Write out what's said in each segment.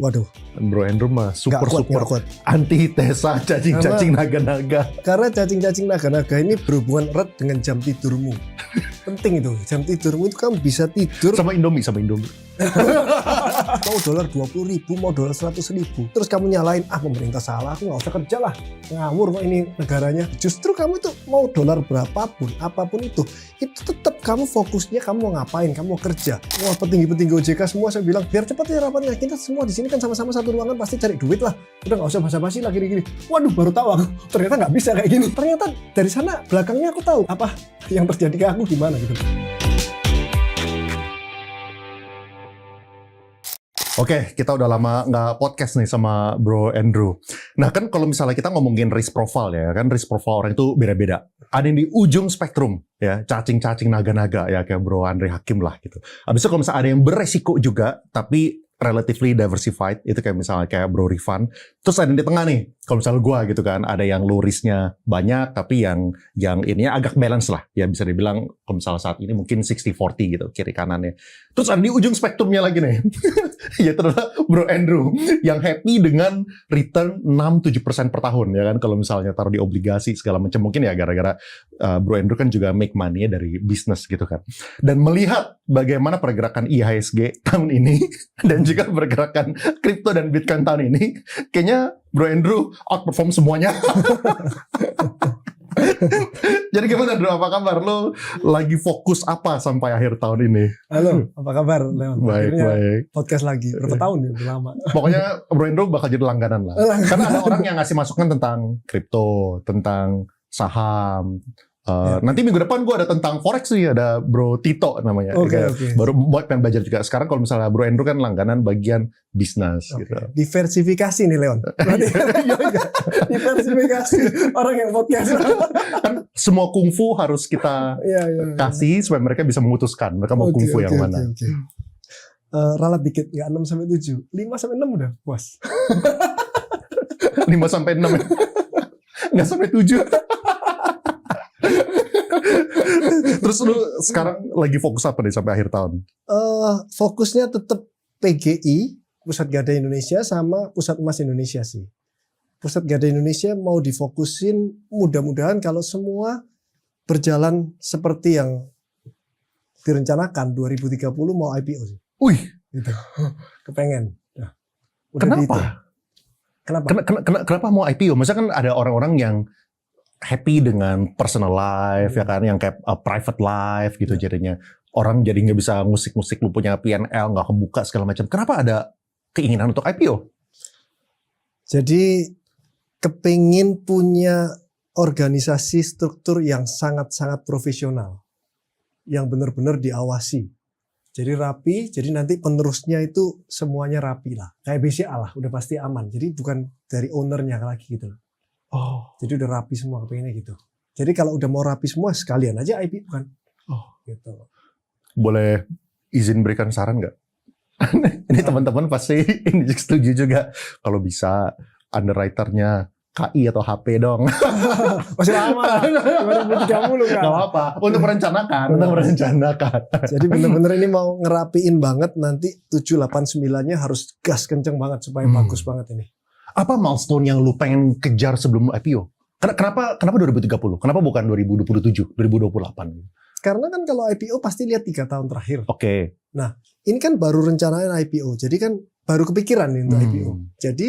Waduh. Bro Andrew mah super kuat. antitesa cacing-cacing naga-naga. Karena cacing-cacing naga-naga ini berhubungan erat dengan jam tidurmu. Penting itu, jam tidurmu itu kamu bisa tidur. Sama Indomie. Mau dolar 20.000, mau dolar 100.000. Terus kamu nyalain, pemerintah salah, aku nggak usah kerja lah. Ngawur kok ini negaranya. Justru kamu tuh mau dolar berapapun, apapun itu tetap kamu fokusnya kamu mau ngapain, kamu mau kerja. Wah, petinggi-petinggi OJK semua saya bilang, biar cepat ya rapatnya. Kita semua di sini kan sama-sama satu ruangan pasti cari duit lah. Udah nggak usah basa-basi lah gini-gini. Waduh, baru tahu aku. Ternyata nggak bisa kayak gini. Ternyata dari sana belakangnya aku tahu apa yang terjadi ke aku gimana gitu. Oke, kita udah lama nggak podcast nih sama Bro Andrew. Nah kan kalau misalnya kita ngomongin risk profile ya, kan risk profile orang itu beda-beda. Ada yang di ujung spektrum ya, cacing-cacing naga-naga ya kayak Bro Andre Hakim lah gitu. Habis itu kalau misalnya ada yang beresiko juga, tapi relatively diversified, itu kayak misalnya kayak Bro Rifan. Terus ada yang di tengah nih, kalau misalnya gue gitu kan, ada yang low risk-nya banyak, tapi yang ini agak balance lah. Ya bisa dibilang kalau misalnya saat ini mungkin 60-40 gitu, kiri kanannya. Terus ada di ujung spektrumnya lagi nih, yaitu adalah Bro Andrew, yang happy dengan return 6-7% per tahun, ya kan. Kalau misalnya taruh di obligasi segala macam, mungkin ya gara-gara Bro Andrew kan juga make money dari bisnis gitu kan. Dan melihat bagaimana pergerakan IHSG tahun ini, dan juga pergerakan kripto dan Bitcoin tahun ini, kayaknya Bro Andrew outperform semuanya. Jadi gimana Bro, apa kabar? Lo lagi fokus apa sampai akhir tahun ini? Halo, apa kabar Leon? Baik. Podcast lagi, berapa tahun ya? Udah lama. Pokoknya Bro Andrew bakal jadi langganan lah. Karena ada orang yang ngasih masukan tentang kripto, tentang saham. Nanti minggu depan gue ada tentang forex nih, ada Bro Tito namanya. Oke. Baru pengen belajar juga. Sekarang kalau misalnya Bro Andrew kan langganan bagian bisnis gitu. Diversifikasi nih Leon. Diversifikasi orang yang podcast. Kan semua kungfu harus kita kasih supaya mereka bisa memutuskan mereka mau kungfu yang mana. Ralat dikit, nggak 6-7, 5-6 udah puas. 5-6 nggak sampai 7. Terus lu sekarang lagi fokus apa nih sampai akhir tahun? Fokusnya tetap PGI, Pusat Gadai Indonesia, sama Pusat Emas Indonesia sih. Pusat Gadai Indonesia mau difokusin, mudah-mudahan kalau semua berjalan seperti yang direncanakan 2030 mau IPO sih. Wih, gitu. Kepengen. Kenapa mau IPO? Maksudnya kan ada orang-orang yang happy dengan personal life ya kan, yang kayak private life gitu, jadinya orang jadi nggak bisa musik-musik, lu punya PNL nggak kebuka segala macam. Kenapa ada keinginan untuk IPO? Jadi kepingin punya organisasi struktur yang sangat-sangat profesional, yang benar-benar diawasi. Jadi rapi, jadi nanti penerusnya itu semuanya rapi lah. Kayak BCA lah, udah pasti aman. Jadi bukan dari ownernya lagi gitu loh. Jadi udah rapi semua, kepinginnya gitu. Jadi kalau udah mau rapi semua, sekalian aja IPO kan. Gitu. Boleh izin berikan saran nggak? Ini teman-teman pasti ini setuju juga. Kalau bisa underwriternya KI atau HP dong. Masih lama. 2030 kan. Gak apa-apa. Untuk merencanakan. Jadi bener-bener ini mau ngerapiin banget. Nanti 789-nya harus gas kenceng banget supaya bagus banget ini. Apa milestone yang lu pengen kejar sebelum IPO? Kenapa 2030? Kenapa bukan 2027, 2028? Karena kan kalau IPO pasti lihat 3 tahun terakhir. Oke. Nah, ini kan baru rencanain IPO. Jadi kan baru kepikiran nih untuk IPO. Jadi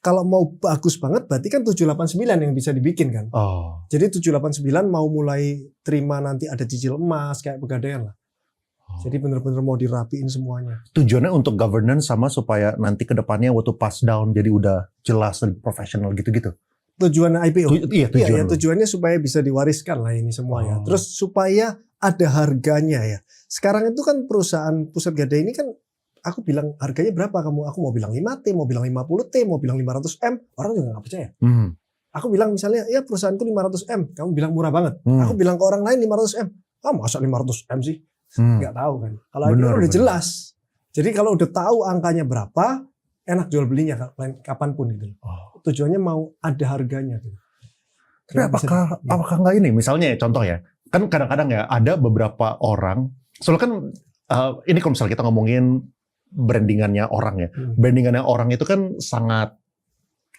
kalau mau bagus banget berarti kan 789 yang bisa dibikin kan. Jadi 789 mau mulai terima nanti ada cicil emas kayak Pegadaian lah. Jadi benar-benar mau dirapiin semuanya. Tujuannya untuk governance sama supaya nanti ke depannya waktu pass down jadi udah jelas dan profesional gitu-gitu. Tujuan IPO? Iya, tujuannya supaya bisa diwariskan lah ini semuanya. Terus supaya ada harganya ya. Sekarang itu kan perusahaan Pusat Gadai ini kan aku bilang harganya berapa kamu? Aku mau bilang 5T, mau bilang 50T, mau bilang 500M. Orang juga gak percaya. Aku bilang misalnya ya perusahaanku 500M. Kamu bilang murah banget. Aku bilang ke orang lain 500M. Masa 500M sih? Nggak tahu kan. Kalau IPO udah jelas. Jadi kalau udah tahu angkanya berapa, enak jual belinya kapanpun gitu. Tujuannya mau ada harganya gitu. Tapi apakah nggak ini? Misalnya contoh ya, kan kadang-kadang ya ada beberapa orang. Soalnya kan ini kalau misalnya kita ngomongin brandingannya orang ya. Brandingannya orang itu kan sangat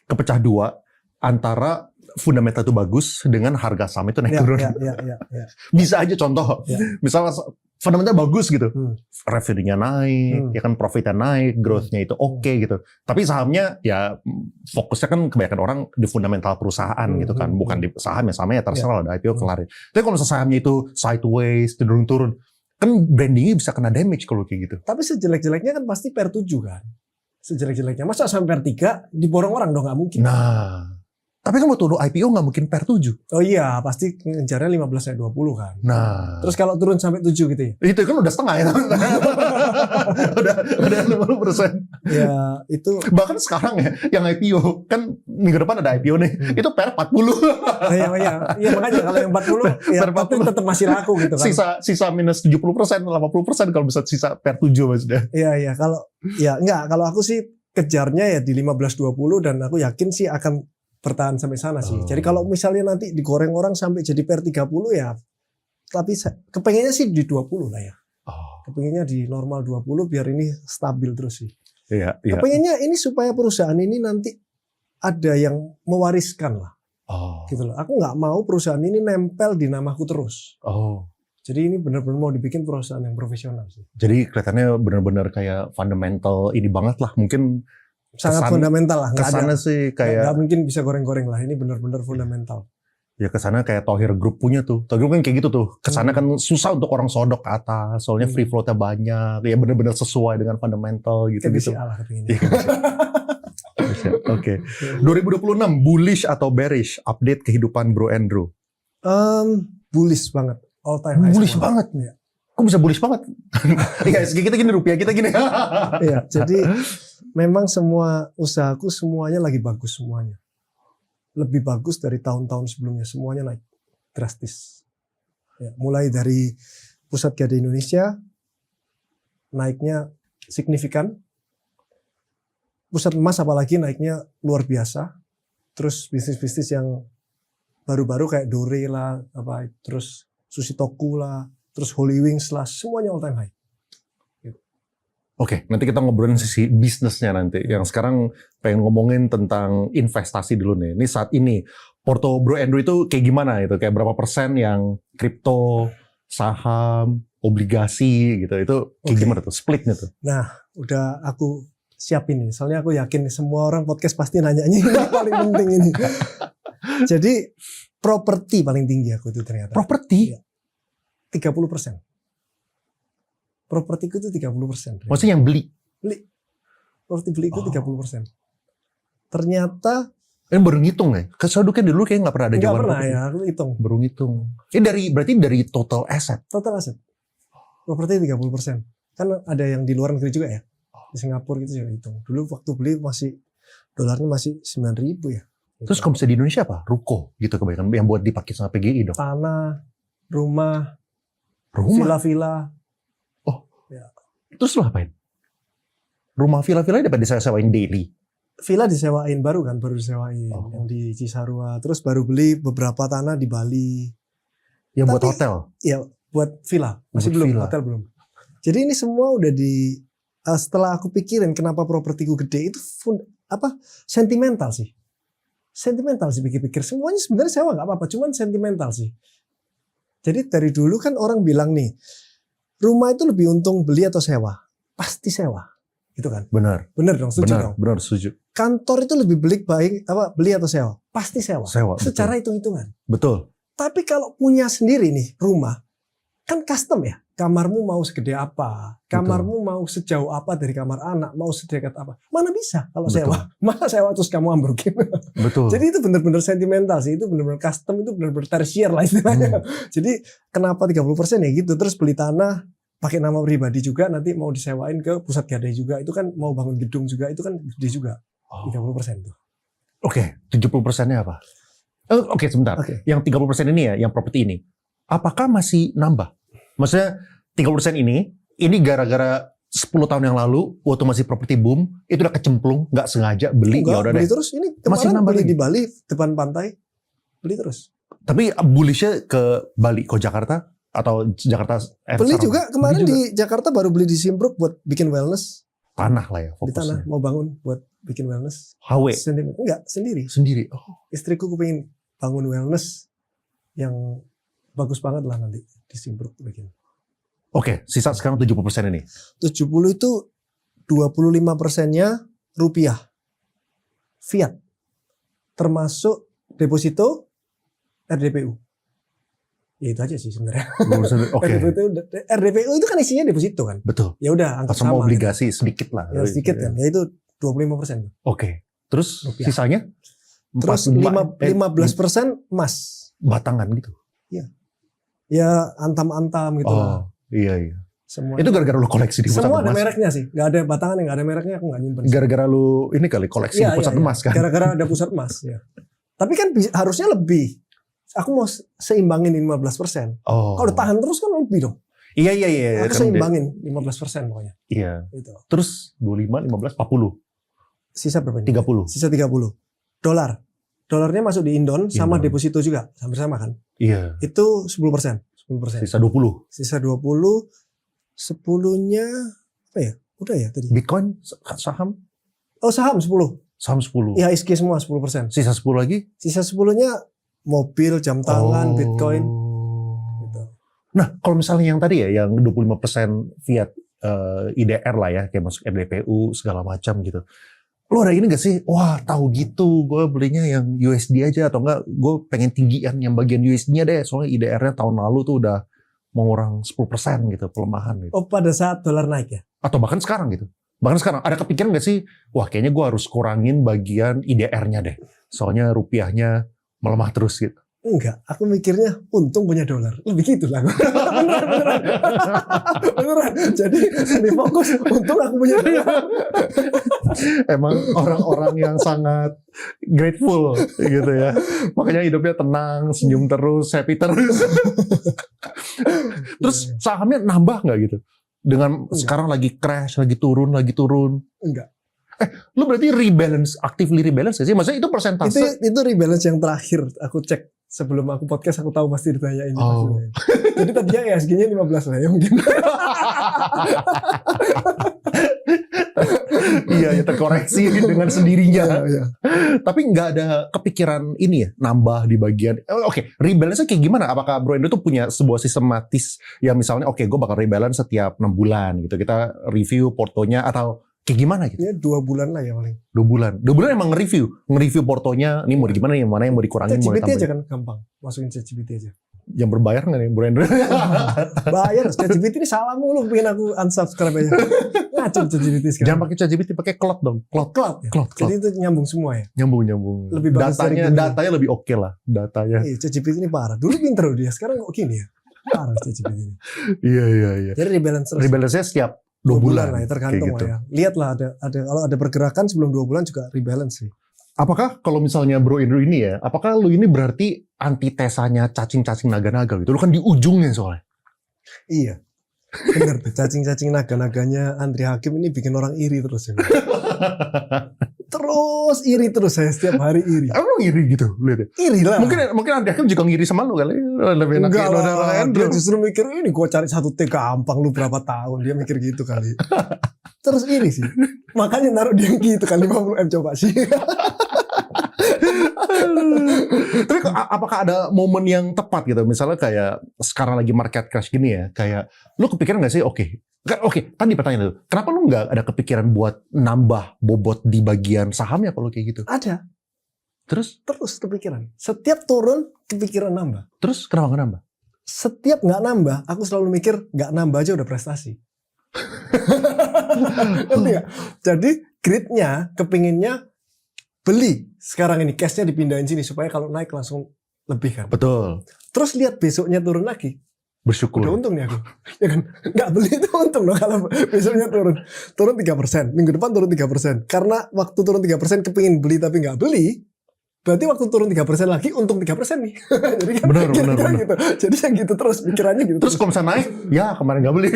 kepecah dua antara fundamental itu bagus dengan harga saham itu naik turun. Ya. Bisa aja contoh, misalnya fundamental bagus gitu, revenue-nya naik, ya kan profitnya naik, growth-nya itu oke gitu. Tapi sahamnya ya fokusnya kan kebanyakan orang di fundamental perusahaan gitu kan, bukan di saham ya, sahamnya ya terserah ada IPO kelar. Tapi kalau misalnya sahamnya itu sideways, turun-turun, kan brandingnya bisa kena damage kalau kayak gitu. Tapi sejelek-jeleknya kan pasti per 7 kan. Sejelek-jeleknya. Masa sampai per 3 diborong orang dong, nggak mungkin. Nah, tapi kan waktu IPO nggak mungkin per 7. Oh iya, pasti ngejarnya 15-20 kan. Nah. Terus kalau turun sampai 7 gitu ya? Itu kan udah setengah ya. udah 50%. Ya, itu. Bahkan sekarang ya, yang IPO, kan minggu depan ada IPO nih, itu per 40. Iya makanya kalau yang 40, ya per 40 tetap masih laku gitu kan. Sisa minus 70%, 80% kalau bisa sisa per 7 maksudnya. Iya, kalau aku sih kejarnya ya di 15-20 dan aku yakin sih akan bertahan sampai sana sih. Jadi kalau misalnya nanti digoreng orang sampai jadi per 30 ya, tapi kepengennya sih di 20 lah ya. Kepengennya di normal 20 biar ini stabil terus sih. Iya. Kepengennya ini supaya perusahaan ini nanti ada yang mewariskan lah. Gitu loh. Aku nggak mau perusahaan ini nempel di namaku terus. Jadi ini benar-benar mau dibikin perusahaan yang profesional sih. Jadi kelihatannya benar-benar kayak fundamental ini banget lah. Mungkin sangat fundamental lah. Kesana sih kayak nggak mungkin bisa goreng-goreng lah. Ini benar-benar fundamental. Ya kesana kayak Thohir Group punya tuh. Thohir Group kan kayak gitu tuh. Kesana kan susah untuk orang sodok ke atas. Soalnya free floatnya banyak. Ya benar-benar sesuai dengan fundamental gitu. Oke. 2026 bullish atau bearish? Update kehidupan Bro Andrew. Bullish banget. All time high. Bullish banget. Ya. Kok bisa bullish banget? Iya, kita gini, rupiah kita gini. Iya, jadi memang semua usahaku semuanya lagi bagus semuanya. Lebih bagus dari tahun-tahun sebelumnya, semuanya naik drastis. Ya, mulai dari Pusat Gadai Indonesia naiknya signifikan. Pusat Emas apalagi naiknya luar biasa. Terus bisnis-bisnis yang baru-baru kayak Dore lah, terus Sushitoku lah, terus Holy Wings lah, semuanya all time high. Oke, nanti kita ngobrolin sisi bisnisnya nanti. Yang sekarang pengen ngomongin tentang investasi dulu nih. Ini saat ini, porto Bro Andrew itu kayak gimana itu? Kayak berapa persen yang kripto, saham, obligasi gitu. Itu kayak gimana tuh? Splitnya tuh. Nah, udah aku siapin nih. Soalnya aku yakin semua orang podcast pasti nanyanya ini paling penting ini. Jadi, properti paling tinggi aku itu ternyata. Properti? 30%. Propertiku itu 30%. Maksudnya yang beli? Properti beli itu 30%. Ternyata ini baru ngitung ya? Kesaduknya dulu kayak nggak pernah ada jawaban. Nggak pernah ya, aku hitung. Baru ngitung. Ini berarti dari total asset? Total asset. Properti 30%. Kan ada yang di luar negeri juga ya. Di Singapura gitu juga hitung. Dulu waktu beli dolarnya masih 9.000 ya. Terus kalau misalnya di Indonesia apa? Ruko gitu kebanyakan yang buat dipakai sama PGI dong. Tanah, rumah, villa-villa. Terus lo apain? Rumah villa-villa dapat disewain daily? Villa disewain baru disewain. Yang di Cisarua. Terus baru beli beberapa tanah di Bali. Yang buat hotel? Iya, buat villa. Masih belum, villa. Hotel belum. Jadi ini semua udah setelah aku pikirin kenapa propertiku gede itu sentimental sih. Sentimental sih pikir-pikir. Semuanya sebenarnya sewa nggak apa-apa, cuman sentimental sih. Jadi dari dulu kan orang bilang nih, rumah itu lebih untung beli atau sewa? Pasti sewa, gitu kan? Benar dong, setuju dong. Benar, setuju. Kantor itu lebih beli atau sewa? Pasti sewa. Secara hitung-hitungan. Betul. Tapi kalau punya sendiri nih rumah, kan custom ya. Kamarmu mau segede apa? Kamarmu mau sejauh apa dari kamar anak? Mau sedekat apa? Mana bisa kalau sewa? Mana sewa terus kamu ambrukin? Betul. Jadi itu benar-benar sentimental sih. Itu benar-benar custom, itu benar-benar tersier lah istilahnya. Jadi kenapa 30% ya gitu? Terus beli tanah pakai nama pribadi juga, nanti mau disewain ke Pusat Gadai juga. Itu kan mau bangun gedung juga, itu kan gede juga. 30% tuh. Oke, 70%-nya apa? Oke, sebentar. Yang 30% ini ya, yang properti ini. Apakah masih nambah? Maksudnya 30% ini gara-gara 10 tahun yang lalu waktu masih properti boom itu udah kecemplung, nggak sengaja beli. Beli terus. Ini kemarin beli di Bali depan pantai, beli terus. Tapi bullishnya ke Bali, ke Jakarta atau Jakarta? Beli juga kemarin di Jakarta, baru beli di Simpruk buat bikin wellness. Tanah lah ya Di tanah, fokusnya. mau bangun buat bikin wellness. HW Enggak, sendiri. sendiri. Oh. Istriku pengen bangun wellness yang bagus banget lah nanti di Simpruk bikin. Oke, sisa sekarang 70% ini. 70 itu 25%-nya rupiah. Fiat. Termasuk deposito RDPU. Ya itu aja sih sebenarnya. Oke, RDPU itu kan isinya deposito kan. betul. Ya udah anggap Sama sama. obligasi sedikit lah. Ya sedikit kan. Ya itu 25%. Oke. Terus Rupiah. sisanya? Terus 15% emas. Batangan gitu. Ya antam-antam gitu lah. Oh, iya. Semua. Itu gara-gara lu koleksi di pusat semua ada emas. mereknya sih. Gak ada batangan yang gak ada mereknya aku gak nyimpen. Gara-gara lu ini kali koleksi di pusat emas kan. Gara-gara ada pusat emas ya. Tapi kan harusnya lebih. Aku mau seimbangin 15%. Oh. Kalau tahan terus kan lebih dong. Iya. Aku Kan seimbangin 15% pokoknya. iya. Gitu. Terus 25, 15, 40, Sisa berapa ini? 30. Sisa 30. Dolarnya masuk di Indon sama Indon. deposito juga. Hampir sama kan. Iya. Itu 10%. 10%. Sisa 20. Sisa 20. 10-nya apa ya? Udah ya tadi. Bitcoin, saham, Oh saham 10. saham 10. IHSG semua 10%. Sisa 10 lagi? Sisa 10-nya mobil, jam tangan, Bitcoin. Gitu. Nah, kalau misalnya yang tadi ya, yang 25% fiat IDR lah ya, kayak masuk RDPU segala macam gitu. Lo ada ini gak sih? Wah, tahu gitu, gue belinya yang USD aja atau enggak? Gue pengen tinggian yang bagian USD-nya deh, soalnya IDR-nya tahun lalu tuh udah mengurang 10% gitu, pelemahan gitu. Oh pada saat dolar naik ya? Atau bahkan sekarang gitu. Bahkan sekarang ada kepikiran gak sih? Wah, kayaknya gue harus kurangin bagian IDR-nya deh. Soalnya rupiahnya melemah terus gitu. Enggak, aku mikirnya untung punya dolar. Lebih gitu lah. Beneran. Jadi fokus untung aku punya dolar. Emang orang-orang yang sangat grateful gitu ya. Makanya hidupnya tenang, senyum terus, happy terus. Terus sahamnya nambah nggak gitu? Dengan sekarang lagi crash, lagi turun. Enggak. Lu berarti actively rebalance gak sih? Maksudnya itu persentase? Itu rebalance yang terakhir aku cek. Sebelum aku podcast aku tahu pasti ditanya ini. Oh. Jadi tadinya ESG-nya 15 lah ya mungkin. Iya, ya terkoreksi dengan sendirinya. Iya. Tapi nggak ada kepikiran ini ya, nambah di bagian. Oke, rebalance-nya kayak gimana? Apakah Bro Endo tuh punya sebuah sistematis yang misalnya, oke, gue bakal rebalance setiap 6 bulan gitu. Kita review portonya atau kayak gimana gitu? Ya 2 bulan lah ya paling. 2 bulan. 2 bulan emang nge-review portonya. Ini mau gimana, yang mana yang mau dikurangin, mau ChatGPT aja ditambahin. kan gampang. Masukin ChatGPT aja. Yang berbayar nggak nih Bro Endo? Bayar, ChatGPT ini salah mulu bikin aku unsubscribe aja. Ngaco ChatGPT sekarang. Jangan pakai ChatGPT, pakai Claude dong. Cloud ya. Cloud. Jadi itu nyambung semua ya. Nyambung. Lebih bagus dari Datanya lebih oke lah. Datanya. ChatGPT ini parah. Dulu pinter loh dia, sekarang kok gini ya. Parah ChatGPT ini. Iya. Jadi rebalance terus. Rebalance-nya setiap 2 2 bulan lah ya, tergantung kayak gitu. lah ya. Lihatlah ada kalau ada pergerakan sebelum 2 bulan juga rebalance sih. Apakah kalau misalnya Bro Indro ini ya, apakah lu ini berarti antitesanya cacing-cacing naga-naga gitu? Lu kan di ujungnya soalnya. Iya. Bener tuh, cacing-cacing naga-naganya Andri Hakim ini bikin orang iri terus ya. Terus iri terus saya setiap hari iri. Emang lu iri gitu? Lihat ya. Iri lah. Mungkin Andri Hakim juga ngiri sama lu kali. Lebih enak Enggak lah, Andro. dia justru mikir ini gua cari 1T gampang lu berapa tahun. Dia mikir gitu kali. Terus iri sih. Makanya naruh dia gitu kan 50M coba sih. Tapi apakah ada momen yang tepat gitu? Misalnya kayak sekarang lagi market crash gini ya, kayak lu kepikiran nggak sih? Oke, tadi pertanyaan itu, kenapa lu nggak ada kepikiran buat nambah bobot di bagian sahamnya kalau kayak gitu? Ada. Terus Kepikiran. Setiap turun kepikiran nambah. kenapa nggak nambah? Setiap nggak nambah, aku selalu mikir nggak nambah aja udah prestasi. Ngerti nggak? Jadi gridnya, kepinginnya beli sekarang ini, cashnya dipindahin sini supaya kalau naik langsung lebih kan. Betul. Terus lihat besoknya turun lagi, Bersyukur. udah untung nih aku. Ya kan, nggak beli itu untung dong kalau besoknya turun 3%, minggu depan turun 3%. Karena waktu turun 3% kepingin beli tapi nggak beli, berarti waktu turun 3% lagi untung 3% nih. Jadi kan Benar. gitu. Jadi yang gitu terus pikirannya gitu. Terus kalau misalnya naik, ya kemarin nggak beli.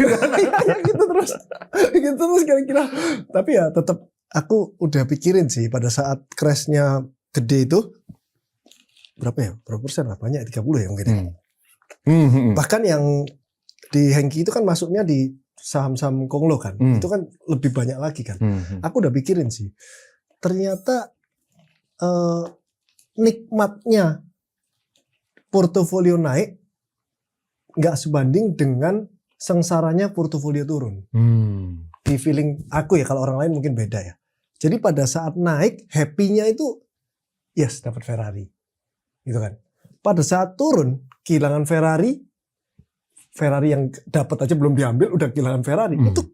ya gitu terus kira-kira. Tapi ya tetap aku udah pikirin sih pada saat crashnya gede itu berapa persen lah, banyak 30 ya mungkin. Bahkan yang di Hengki itu kan masuknya di saham-saham Konglo kan, itu kan lebih banyak lagi kan. Aku udah pikirin sih, ternyata nikmatnya portofolio naik nggak sebanding dengan sengsaranya portofolio turun. Di feeling aku ya, kalau orang lain mungkin beda ya. Jadi pada saat naik, happy-nya itu yes dapat Ferrari, gitu kan. Pada saat turun, kehilangan Ferrari yang dapat aja belum diambil udah kehilangan Ferrari. Itu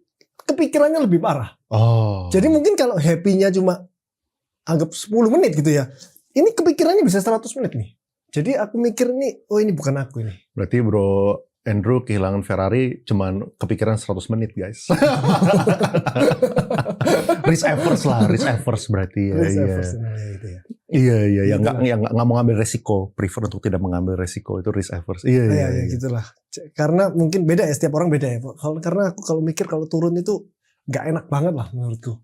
kepikirannya lebih parah. Jadi mungkin kalau happy-nya cuma anggap 10 menit gitu ya, ini kepikirannya bisa 100 menit nih. Jadi aku mikir nih, oh ini bukan aku ini. Berarti Bro Andrew kehilangan Ferrari cuman kepikiran 100 menit guys. risk averse berarti ya. Risk averse gitu ya. Iya, nggak mau ngambil resiko, prefer untuk tidak mengambil resiko, itu risk averse. Iya. Gitulah. Karena mungkin beda ya, setiap orang beda ya. Karena aku kalau mikir kalau turun itu nggak enak banget lah menurutku.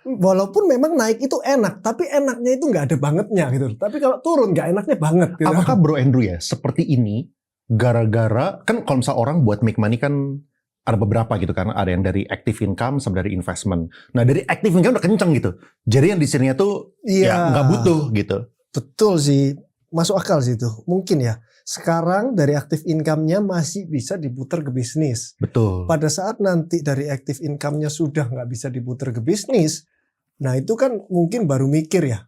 Walaupun memang naik itu enak, tapi enaknya itu nggak ada bangetnya gitu. Tapi kalau turun nggak enaknya banget. Gitu. Apakah Bro Andrew ya seperti ini gara-gara kan kalau misal orang buat make money kan ada beberapa gitu kan, ada yang dari active income sama dari investment. Nah dari active income udah kenceng gitu, jadi yang di sininya tuh ya nggak butuh gitu. Betul sih, masuk akal sih itu. Mungkin ya sekarang dari active income-nya masih bisa diputar ke bisnis. Betul. Pada saat nanti dari active income-nya sudah nggak bisa diputar ke bisnis, nah itu kan mungkin baru mikir ya,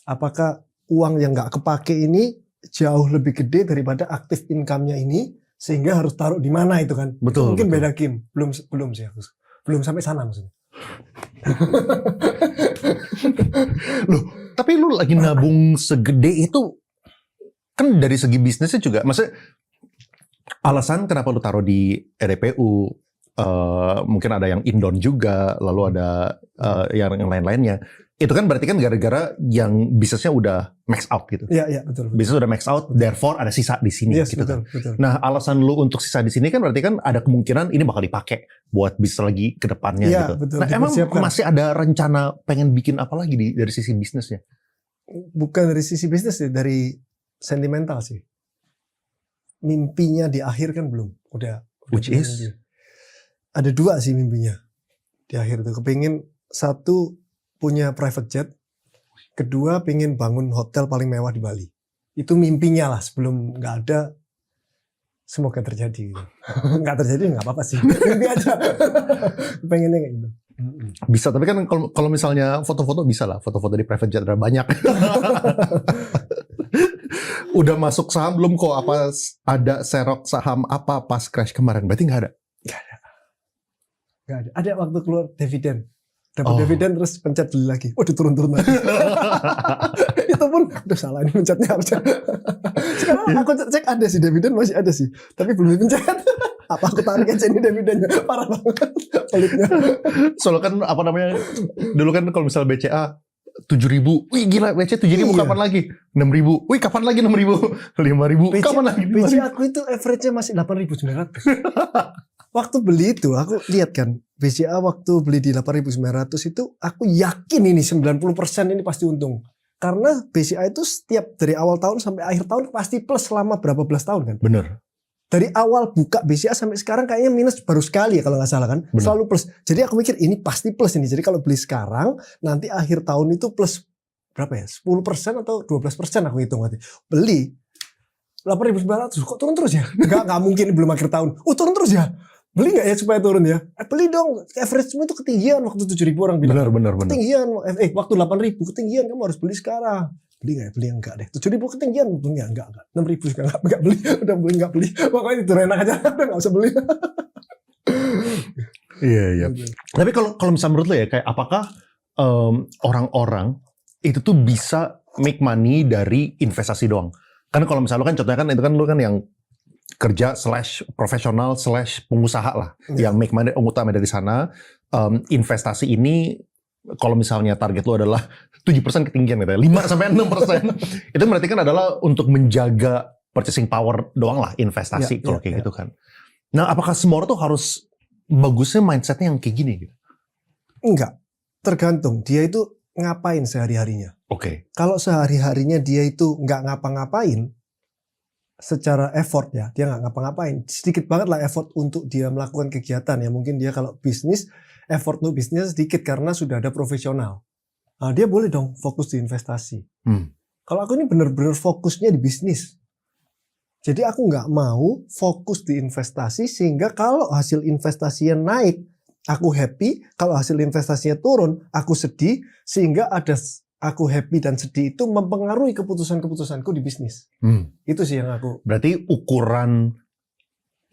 apakah uang yang nggak kepake ini jauh lebih gede daripada active income-nya ini, sehingga harus taruh di mana itu kan. Betul. Itu mungkin betul. beda game. Belum sih aku. Belum sampai sana maksudnya. Loh, tapi lu lagi nabung segede itu kan dari segi bisnisnya juga, maksudnya alasan kenapa lu taruh di RDPU, mungkin ada yang Indon juga, lalu ada yang lain-lainnya. Itu kan berarti kan gara-gara yang bisnisnya udah max out gitu. Iya, betul. Bisnis udah max out, therefore ada sisa di sini gitu betul, kan. Betul. Nah, alasan lu untuk sisa di sini kan berarti kan ada kemungkinan ini bakal dipakai buat bisnis lagi ke depannya gitu. Betul, nah, emang masih ada rencana pengen bikin apa lagi dari sisi bisnisnya? Bukan dari sisi bisnis sih, dari sentimental sih. Mimpinya di akhir kan belum. Udah Which is? Mimpi. Ada 2 sih mimpinya. Di akhir itu kepingin, 1 punya private jet, kedua pengen bangun hotel paling mewah di Bali. Itu mimpinya lah, sebelum nggak ada, semoga terjadi. Nggak terjadi nggak apa-apa sih, mimpi aja. Pengennya kayak gitu. Bisa, tapi kan kalau misalnya foto-foto bisa lah, foto-foto di private jet ada banyak. Udah masuk saham belum kok? Apa ada serok saham apa pas crash kemarin? Berarti nggak ada? Nggak ada. Ada waktu keluar dividen. Dapat dividen terus pencet beli lagi. Udah turun lagi. Itu pun udah salah ini pencetnya harusnya. Sekarang aku cek ada sih dividen, masih ada sih. Tapi belum dipencet. Apa aku tarik aja ini dividennya? Parah banget pelitnya. Soalnya kan apa namanya? Dulu kan kalau misal BCA 7.000, wih gila BCA 7.000 kapan lagi? 6.000, wih kapan lagi 6.000? 5.000, kapan lagi? BCA aku itu average-nya masih 8.900. Waktu beli itu aku lihat kan BCA waktu beli di 8.900 itu aku yakin ini 90% ini pasti untung. Karena BCA itu setiap dari awal tahun sampai akhir tahun pasti plus selama berapa belas tahun kan. Bener. Dari awal buka BCA sampai sekarang kayaknya minus baru sekali ya kalau nggak salah kan. Bener. Selalu plus. Jadi aku mikir ini pasti plus ini. Jadi kalau beli sekarang nanti akhir tahun itu plus berapa ya? 10% atau 12% aku hitung nanti. Beli 8.900 kok turun terus ya? Nggak mungkin belum akhir tahun. Turun terus ya? Beli nggak ya supaya turun ya? Beli dong. Average itu ketinggian waktu 7.000 orang bilang. Bener. Ketinggian. Waktu 8.000 ketinggian, kamu harus beli sekarang. Beli nggak ya? Beli enggak deh. 7.000 ketinggian. Beli enggak. 6.000 juga enggak beli. Udah beli enggak beli. Pokoknya itu enak aja. Udah nggak usah beli. Iya. Tapi kalau misalnya menurut lo ya, kayak apakah orang-orang itu tuh bisa make money dari investasi doang? Kan kalau misalnya lo kan contohnya kan itu kan lo kan yang kerja / profesional / pengusaha lah, yang make money utama dari sana. Investasi ini kalau misalnya target lo adalah 7% ketinggian gitu ya, 5-6%. Itu berarti kan adalah untuk menjaga purchasing power doang lah investasi kalau kayak gitu kan. Nah, apakah semua orang tuh harus bagusnya mindsetnya yang kayak gini gitu? Enggak. Tergantung dia itu ngapain sehari-harinya. Oke. Kalau sehari-harinya dia itu nggak ngapa-ngapain, secara effort ya, dia nggak ngapa-ngapain, sedikit banget lah effort untuk dia melakukan kegiatan ya. Mungkin dia kalau bisnis, effort untuk bisnisnya sedikit karena sudah ada profesional. Nah, dia boleh dong fokus di investasi. Kalau aku ini benar-benar fokusnya di bisnis. Jadi aku nggak mau fokus di investasi sehingga kalau hasil investasinya naik, aku happy. Kalau hasil investasinya turun, aku sedih. Sehingga ada aku happy dan sedih itu mempengaruhi keputusan-keputusanku di bisnis. Itu sih yang aku. Berarti ukuran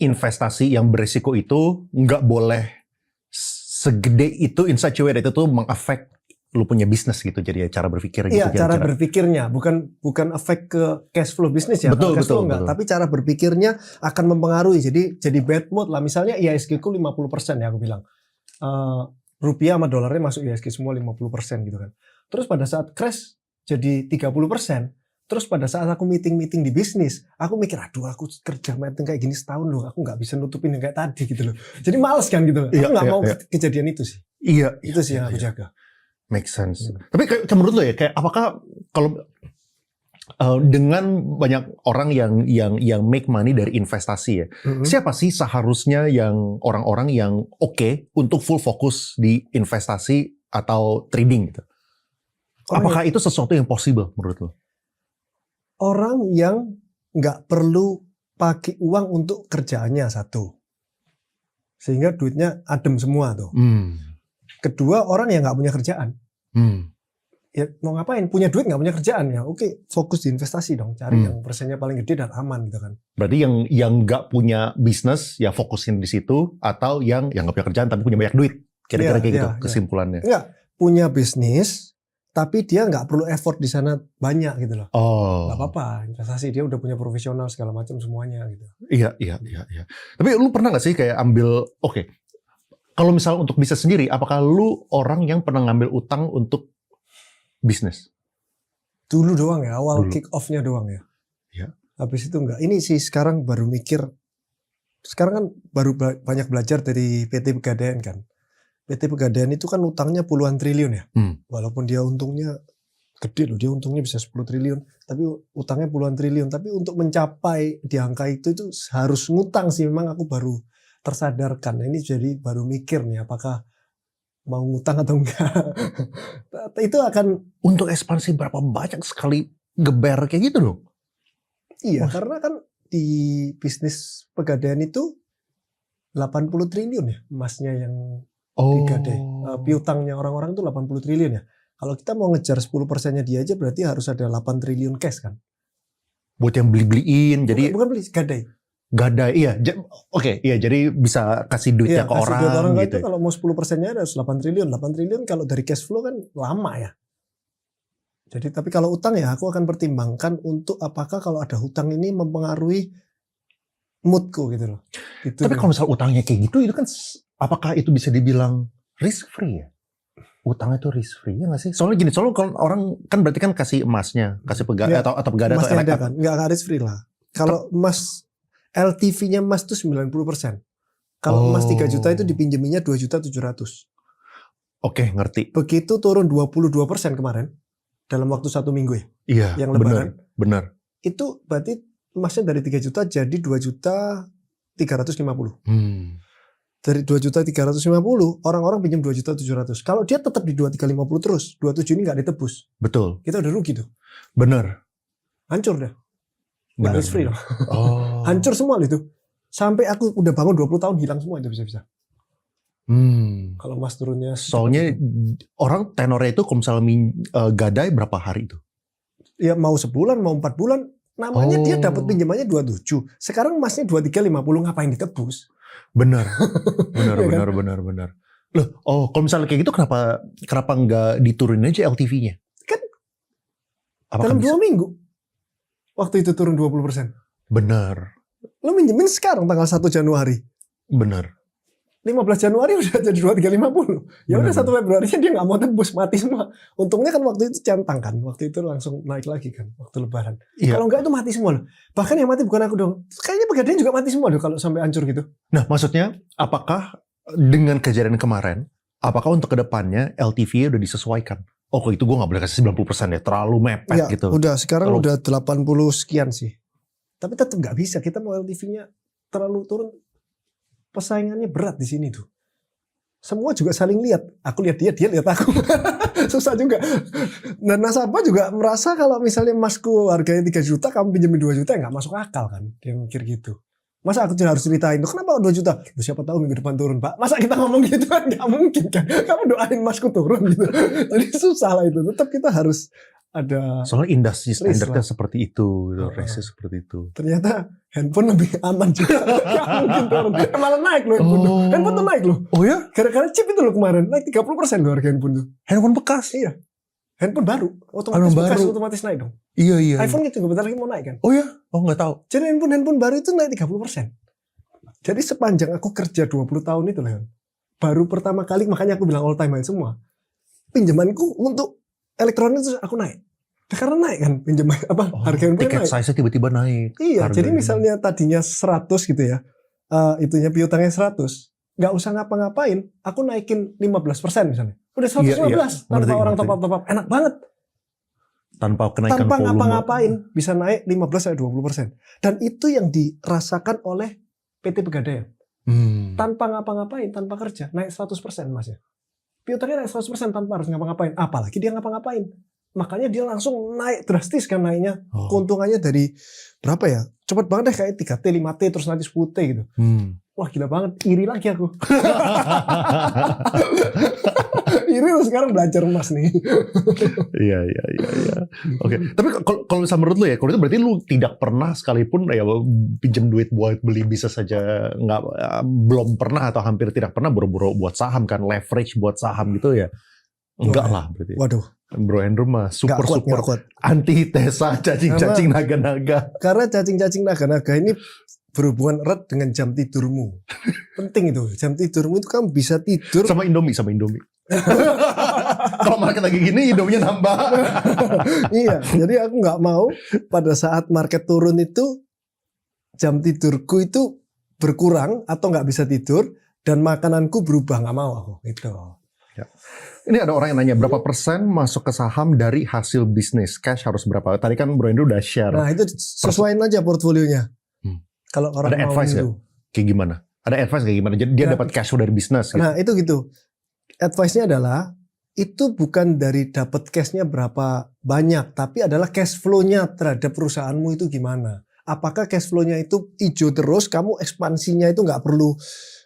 investasi yang berisiko itu nggak boleh segede itu in such a way that itu mengafek lu punya bisnis gitu. Jadi cara berpikir gitu. Iya, cara berpikirnya bukan efek ke cash flow bisnis ya. Betul, cash flow enggak, betul. tapi cara berpikirnya akan mempengaruhi. Jadi bad mood lah. Misalnya IHSG ku 50% ya aku bilang. Rupiah sama dolarnya masuk IHSG semua 50% gitu kan. Terus pada saat crash jadi 30%. Terus pada saat aku meeting di bisnis, aku mikir, aduh aku kerja meeting kayak gini setahun loh, aku nggak bisa nutupin yang kayak tadi gitu loh. Jadi males kan gitu loh. Aku nggak mau kejadian itu sih. Iya. Itu sih yang aku jaga. Make sense. Tapi kayak menurut lo ya, kayak apakah kalau dengan banyak orang yang make money dari investasi ya, siapa sih seharusnya yang orang-orang yang oke untuk full fokus di investasi atau trading gitu? Apakah itu sesuatu yang possible menurut lo? Orang yang nggak perlu pakai uang untuk kerjaannya satu, sehingga duitnya adem semua tuh. Kedua, orang yang nggak punya kerjaan. Ya mau ngapain? Punya duit nggak punya kerjaan ya? Oke, fokus di investasi dong. Cari yang persennya paling gede dan aman gitu kan. Berarti yang nggak punya bisnis ya fokusin di situ, atau yang nggak punya kerjaan tapi punya banyak duit. Kira-kira kayak gitu kesimpulannya. Enggak, punya bisnis tapi dia nggak perlu effort di sana banyak gitu loh. Nggak apa-apa, investasi dia udah punya profesional segala macam semuanya gitu. Iya. Tapi lu pernah nggak sih kayak ambil kalau misal untuk bisnis sendiri, apakah lu orang yang pernah ngambil utang untuk bisnis? Dulu doang ya, awal kick off-nya doang ya. Iya. Habis itu enggak. Ini sih sekarang baru mikir. Sekarang kan baru banyak belajar dari PT Pegadaian kan. PT Pegadaian itu kan utangnya puluhan triliun ya. Walaupun dia untungnya gede loh, dia untungnya bisa 10 triliun. Tapi utangnya puluhan triliun. Tapi untuk mencapai di angka itu harus ngutang sih. Memang aku baru tersadarkan. Ini jadi baru mikir nih apakah mau ngutang atau enggak. Itu akan untuk ekspansi berapa banyak sekali geber kayak gitu loh. Iya, karena kan di bisnis Pegadaian itu 80 triliun ya emasnya yang digadai. Piutangnya orang-orang itu 80 triliun ya. Kalau kita mau ngejar 10%-nya dia aja berarti harus ada 8 triliun cash kan. Buat yang beli-beliin. Jadi bukan beli, gadai. Gadai, iya. Iya, jadi bisa kasih duitnya ke orang duit orang gitu. Itu kalau mau 10%-nya harus 8 triliun. 8 triliun kalau dari cash flow kan lama ya. Jadi tapi kalau utang ya aku akan pertimbangkan untuk apakah kalau ada hutang ini mempengaruhi moodku gitu loh. Gitu. Tapi kalau misal utangnya kayak gitu, itu kan apakah itu bisa dibilang risk free ya? Utangnya itu risk free ya nggak sih? Soalnya kalau orang kan berarti kan kasih emasnya, kasih pegadai atau pegadai atau ada kan? Nggak risk free lah. Kalau emas LTV-nya emas itu 90%. Kalau emas 3 juta itu dipinjeminya 2.700.000. Oke, ngerti. Begitu turun 22% kemarin dalam waktu 1 minggu ya. Iya, yang lebaran. Benar. Itu berarti emasnya dari 3 juta jadi 2.350.000. Dari 2.350.000 orang-orang pinjam 2.700.000. Kalau dia tetap di 2.350 terus, 27 ini nggak ditebus. Betul. Kita udah rugi tuh. Benar. Hancur dah. Nggak risk free dong. Hancur semua itu. Sampai aku udah bangun 20 tahun hilang semua itu bisa-bisa. Kalau emas turunnya. Soalnya orang tenornya itu kalau misalnya gadai berapa hari itu? Ya mau sebulan, mau 4 bulan. Namanya dia dapat pinjamannya 27. Sekarang emasnya 2.350, ngapain ditebus? Benar. Ya Benar. Loh, kalau misalnya kayak gitu kenapa nggak diturunin aja LTV-nya? Kan apakah dalam 2 minggu waktu itu turun 20%. Benar. Lo minjemin sekarang tanggal 1 Januari. Benar. 15 Januari udah jadi 2.350. Ya udah 1 Februarinya dia nggak mau tebus, mati semua. Untungnya kan waktu itu centang kan, waktu itu langsung naik lagi kan waktu lebaran. Iya. Kalau enggak itu mati semua loh. Bahkan yang mati bukan aku dong. Kayaknya Pegadaian juga mati semua loh kalau sampai hancur gitu. Nah, maksudnya apakah dengan kejadian kemarin, apakah untuk kedepannya LTV udah disesuaikan? Kalau itu gue nggak boleh kasih 90% ya, terlalu mepet Ya, gitu. udah sekarang udah 80 sekian sih. Tapi tetap nggak bisa. Kita mau LTV-nya terlalu turun, persaingannya berat di sini tuh. Semua juga saling lihat. Aku lihat dia lihat aku. Susah juga. Dan nasabah juga merasa kalau misalnya emasku harganya 3 juta, kamu pinjemin 2 juta, nggak masuk akal kan. Dia mikir gitu. Masa aku harus ceritain, kenapa 2 juta? Siapa tahu minggu depan turun, Pak. Masa kita ngomong gitu kan? Nggak mungkin kan. Kamu doain emasku turun gitu. Jadi susah lah itu. Tetap kita harus ada. Soalnya industri standarnya seperti itu, risknya seperti itu. Ternyata handphone lebih aman juga. Nggak mungkin turun. Malah naik loh handphone. Handphone tuh naik loh. Oh ya? Gara-gara chip itu loh kemarin. Naik 30% loh harga handphone tuh. Handphone bekas? Iya. Handphone baru. Otomatis naik dong. Iya. iPhone itu juga bentar lagi mau naik kan. Oh ya? Oh nggak tahu. Jadi handphone baru itu naik 30%. Jadi sepanjang aku kerja 20 tahun itu Leon. Baru pertama kali, makanya aku bilang all time high semua. Pinjamanku untuk elektronik itu aku naik. Karena naik kan pinjaman harga handphone tiket naik. size-nya tiba-tiba naik. Iya, jadi misalnya tadinya 100 gitu ya. Itunya piutangnya 100. Nggak usah ngapa-ngapain, aku naikin 15% misalnya. Udah 115 tanpa orang top up. Enak banget. Tanpa kenaikan tanpa volume. ngapa-ngapain bisa naik 15-20%. Dan itu yang dirasakan oleh PT Pegadaian. Tanpa ngapa-ngapain, tanpa kerja, naik 100% Mas ya. Piutangnya naik 100% tanpa harus ngapa-ngapain. Apalagi dia ngapa-ngapain. Makanya dia langsung naik drastis kan naiknya. Keuntungannya dari berapa ya? Cepet banget deh kayak 3T, 5T terus nanti 10T gitu. Wah gila banget, iri lagi aku. Iri lu sekarang belajar emas nih. Iya. Oke. Tapi kalau misalnya menurut lu ya, kalau itu berarti lu tidak pernah sekalipun ya pinjam duit buat beli bisa saja belum pernah atau hampir tidak pernah boro-boro buat saham kan, leverage buat saham gitu ya. Enggak lah berarti. Waduh. Bro Andrew mah super kuat. antitesa cacing-cacing naga-naga. Karena cacing-cacing naga-naga ini berhubungan erat dengan jam tidurmu. Penting itu. Jam tidurmu itu kamu bisa tidur sama Indomie. Kalau market lagi gini Indominya nambah. Iya, jadi aku nggak mau pada saat market turun itu jam tidurku itu berkurang atau nggak bisa tidur dan makananku berubah, nggak mau aku itu. Ya. Ini ada orang yang nanya berapa persen masuk ke saham dari hasil bisnis, cash harus berapa? Tadi kan Bro Andrew udah share. Nah itu sesuaiin aja portfolionya. Kalau orang ada advice ya? Kayak gimana? Ada advice kayak gimana? Jadi dia dapat cash flow dari bisnis. Gitu. Nah itu gitu. Advice-nya adalah itu bukan dari dapat cash-nya berapa banyak, tapi adalah cash flow-nya terhadap perusahaanmu itu gimana. Apakah cash flow-nya itu hijau terus, kamu ekspansinya itu nggak perlu